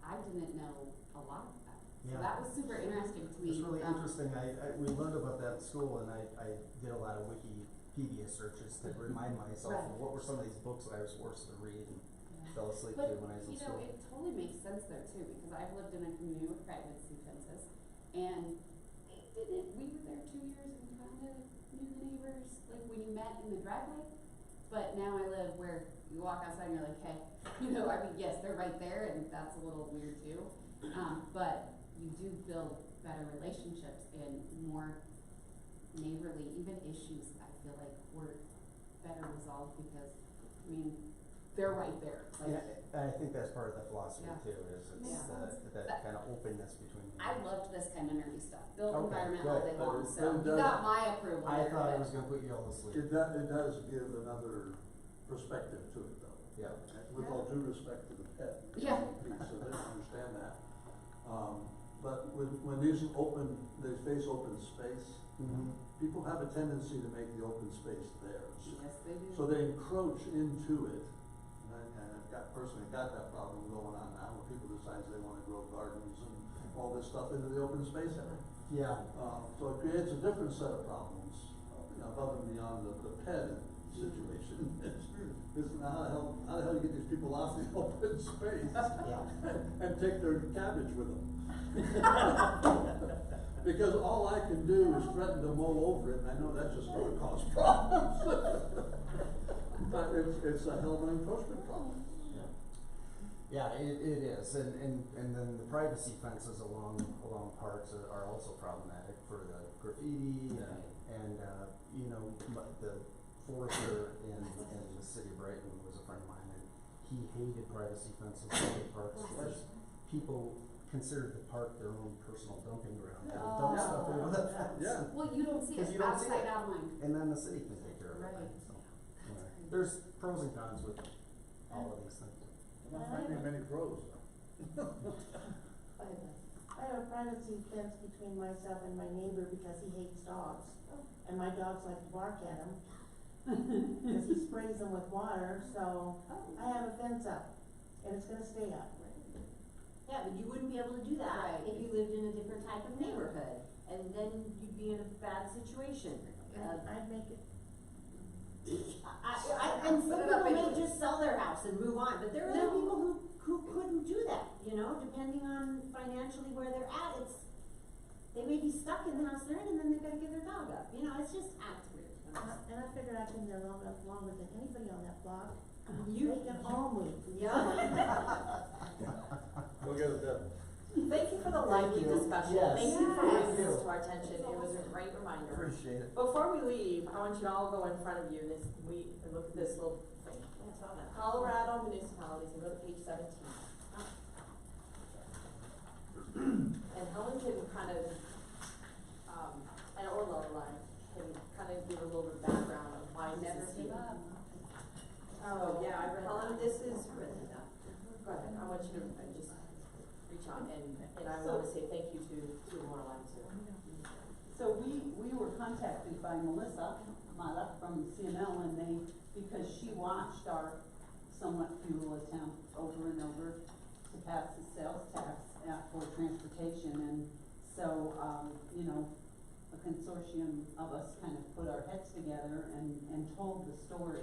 I didn't know a lot of that. So Yeah. that was super interesting to me. It's really interesting. We learned about that in school, and I did a lot of Wikipedia searches to remind myself Right. of what were some of these books that I was forced to read and fell asleep But, to when I was in you know, school. it totally makes sense though too, because I've lived in a community with privacy fences, and we were there 2 years and kinda knew the neighbors, like when you met in the driveway. But now I live where you walk outside and you're like, hey, you know, I mean, yes, they're right there, and that's a little weird too. But you do build better relationships and more neighborly, even issues, I feel like were better resolved because, I mean, they're right there. Like, Yeah, and I think that's part of the philosophy Yeah. too, is it's Yeah. that kind of openness between. I loved this kind of nerdy stuff. Built Okay, environment all good. day long, But so it you does- got my approval I there, thought I but- was gonna put you all to sleep. It does give another perspective to it though. Yeah. With all due respect to the pet. Yeah. piece, so they understand that. But when they face open space, Mm-hmm. people have a tendency to make the open space theirs. Yes, they do. So they encroach into it, and I've personally got that problem going on now, where people decide they wanna grow gardens and all this stuff into the open space area. Yeah. So it creates a different set of problems, above and beyond the pet situation. It's how the hell you get these people off the open space and take their cabbage with them? Because all I can do is threaten to mow over it, and I know that's just gonna cause problems. But it's a hell of an encroachment problem. Yeah, it is, and then the privacy fences along parks are also problematic for the graffiti and you know, the forester in the city of Brighton was a friend of mine, and he hated privacy fences in the parks because people considered the park their own personal dumping ground. They would dump stuff over the fence. Yeah. Well, you don't see 'Cause it you don't see outside it. out mind. And then the city can take care of it. Right. So, anyway, there's pros and cons with all of these things. Not finding many pros. I have a privacy fence between myself and my neighbor because he hates dogs. And my dogs like to bark at him. Cause he sprays them with water, so I have a fence up. And it's gonna stay up. Yeah, but you wouldn't be able to do that Right. if you lived in a different type of neighborhood, and then you'd be in a bad situation. I'd make it. And some people may just sell their house and move on, but there are other people who couldn't do that, you know, depending on financially where they're at, they may be stuck in the house they're in, and then they've gotta give their dog up, you know, it's weird. And I figured I've been there long enough, longer than anybody on that block. You- They can all move. Yeah. Go get it done. Thank you for the lively discussion. Yes. Thank you for bringing Yes. this to our attention. It was a great reminder. Appreciate it. Before we leave, I want you to all go in front of you, and look at this little thing. Colorado municipalities, and go to page 17. And Helen can kind of, and or Lorelai can kind of give a little bit of background of why this Never is give here. up. Oh, yeah, I read Helen, this is, go ahead, I want you to just reach out, and I want to say thank you to Lorelai too. So we were contacted by Melissa Mata from CML, and because she watched our somewhat futile attempt over and over to pass the sales tax for transportation, and so, you know, a consortium of us kind of put our heads together and told the story.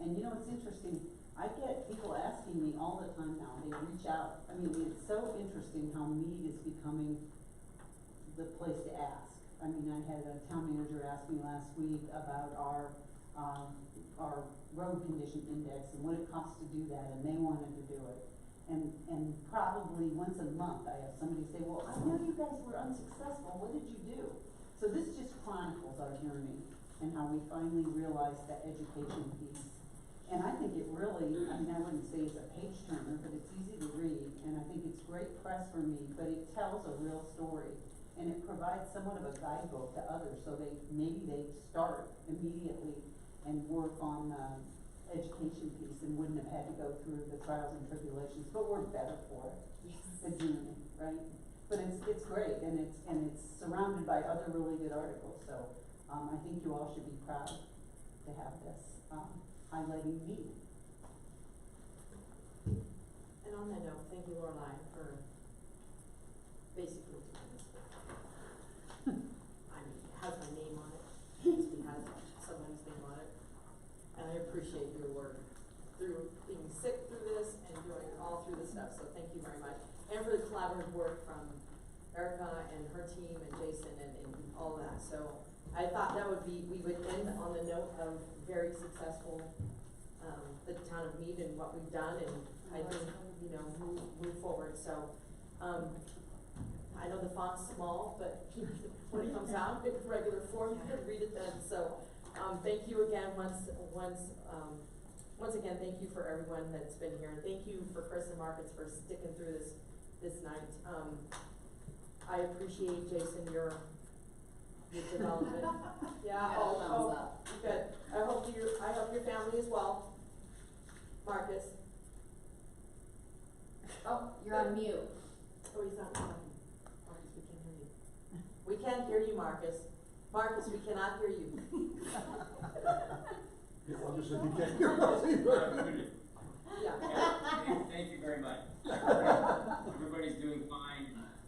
And you know, it's interesting, I get people asking me all the time now, they reach out, I mean, it's so interesting how Mead is becoming the place to ask. I mean, I had a town manager ask me last week about our road condition index and what it costs to do that, and they wanted to do it. And probably once a month, I have somebody say, well, I know you guys were unsuccessful, what did you do? So this just chronicles our journey and how we finally realized that education piece. And I think it really, I mean, I wouldn't say it's a page turner, but it's easy to read, and I think it's great press for me, but it tells a real story. And it provides somewhat of a guidebook to others, so maybe they start immediately and work on the education piece and wouldn't have had to go through the trials and tribulations, but we're better for it. Yes. The journey, right? But it's great, and it's surrounded by other really good articles, so, I think you all should be proud to have this, highlighting me. And on that note, thank you, Lorelai, for basically doing this. I mean, it has my name on it, it has somebody's name on it, and I appreciate your work through being sick through this and doing it all through the stuff, so thank you very much. And for the collaborative work from Erica and her team and Jason and all that, so I thought that we would end on the note of very successful, the town of Mead and what we've done, and I think, you know, move forward, so, I know the font's small, but when it comes out in regular form, you can read it then, so, thank you again, once again, thank you for everyone that's been here, and thank you for Chris and Marcus for sticking through this night. I appreciate, Jason, your development. Yeah, Thumbs up. good. I hope your family as well. Marcus. Oh, you're on mute. Oh, he's not talking. Marcus, we can't hear you. We can't hear you, Marcus. Marcus, we cannot hear you. You obviously you can't hear us either. Yeah. Thank you very much. Everybody's doing fine,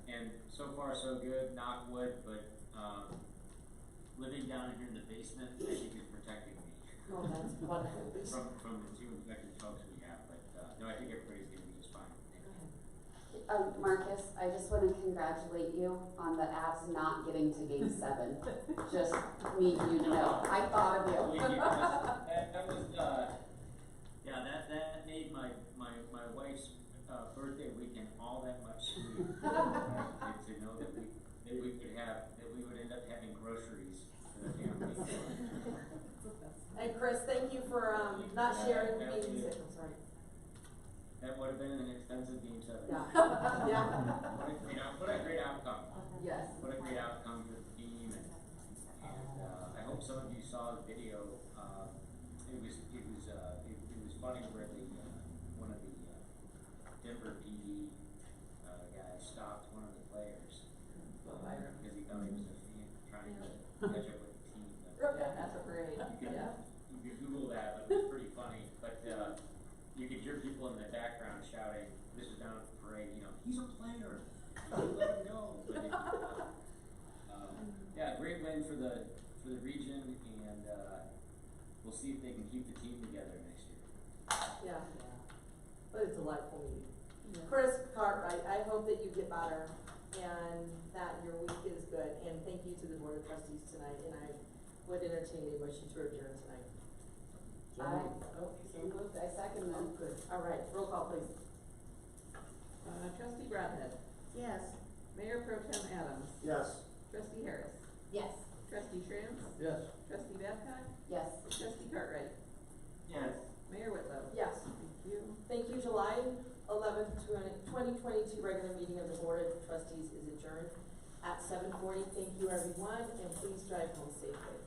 and so far so good, knock wood, but, living down here in the basement, I think is protecting me. Oh, that's wonderful. From the two infected folks we have, but, no, I think everybody's gonna be just fine. Marcus, I just wanna congratulate you on the Avs not getting to game 7. Just need you to know, I thought of you. That was, yeah, that made my wife's, birthday weekend all that much sweeter. To know that we would end up having groceries for the family. And Chris, thank you for, not sharing the being sick, I'm sorry. That would have been an expensive game 7. Yeah. Yeah. What a great outcome. Yes. What a great outcome for the team, and I hope some of you saw the video. It was funny where one of the Denver PD guy stopped one of the players Go viral. because he thought he was a fan trying to catch up with the team. Yeah, that's a parade, yeah. You could Google that, but it was pretty funny. But you could hear people in the background shouting, "This is down at the parade," you know, "He's a player. Let him go." But yeah, great win for the region, and we'll see if they can keep the team together next year. Yeah, but it's a delightful meeting. Yeah. Chris Cartwright, I hope that you get better and that your week is good, and thank you to the Board of Trustees tonight, and I would entertain a motion to adjourn tonight. So moved, I second them. Good, all right, roll call please. Trustee Bradhead, Yes. Mayor Pro Tem Adams, Yes. Trustee Harris, Yes. Trustee Trans, Yes. Trustee Babcock, Yes. Trustee Cartwright, Yes. Mayor Whitlow. Yes. Thank you. Thank you. July 11th, 2022 regular meeting of the Board of Trustees is adjourned at 7:40. Thank you everyone, and please drive home safely.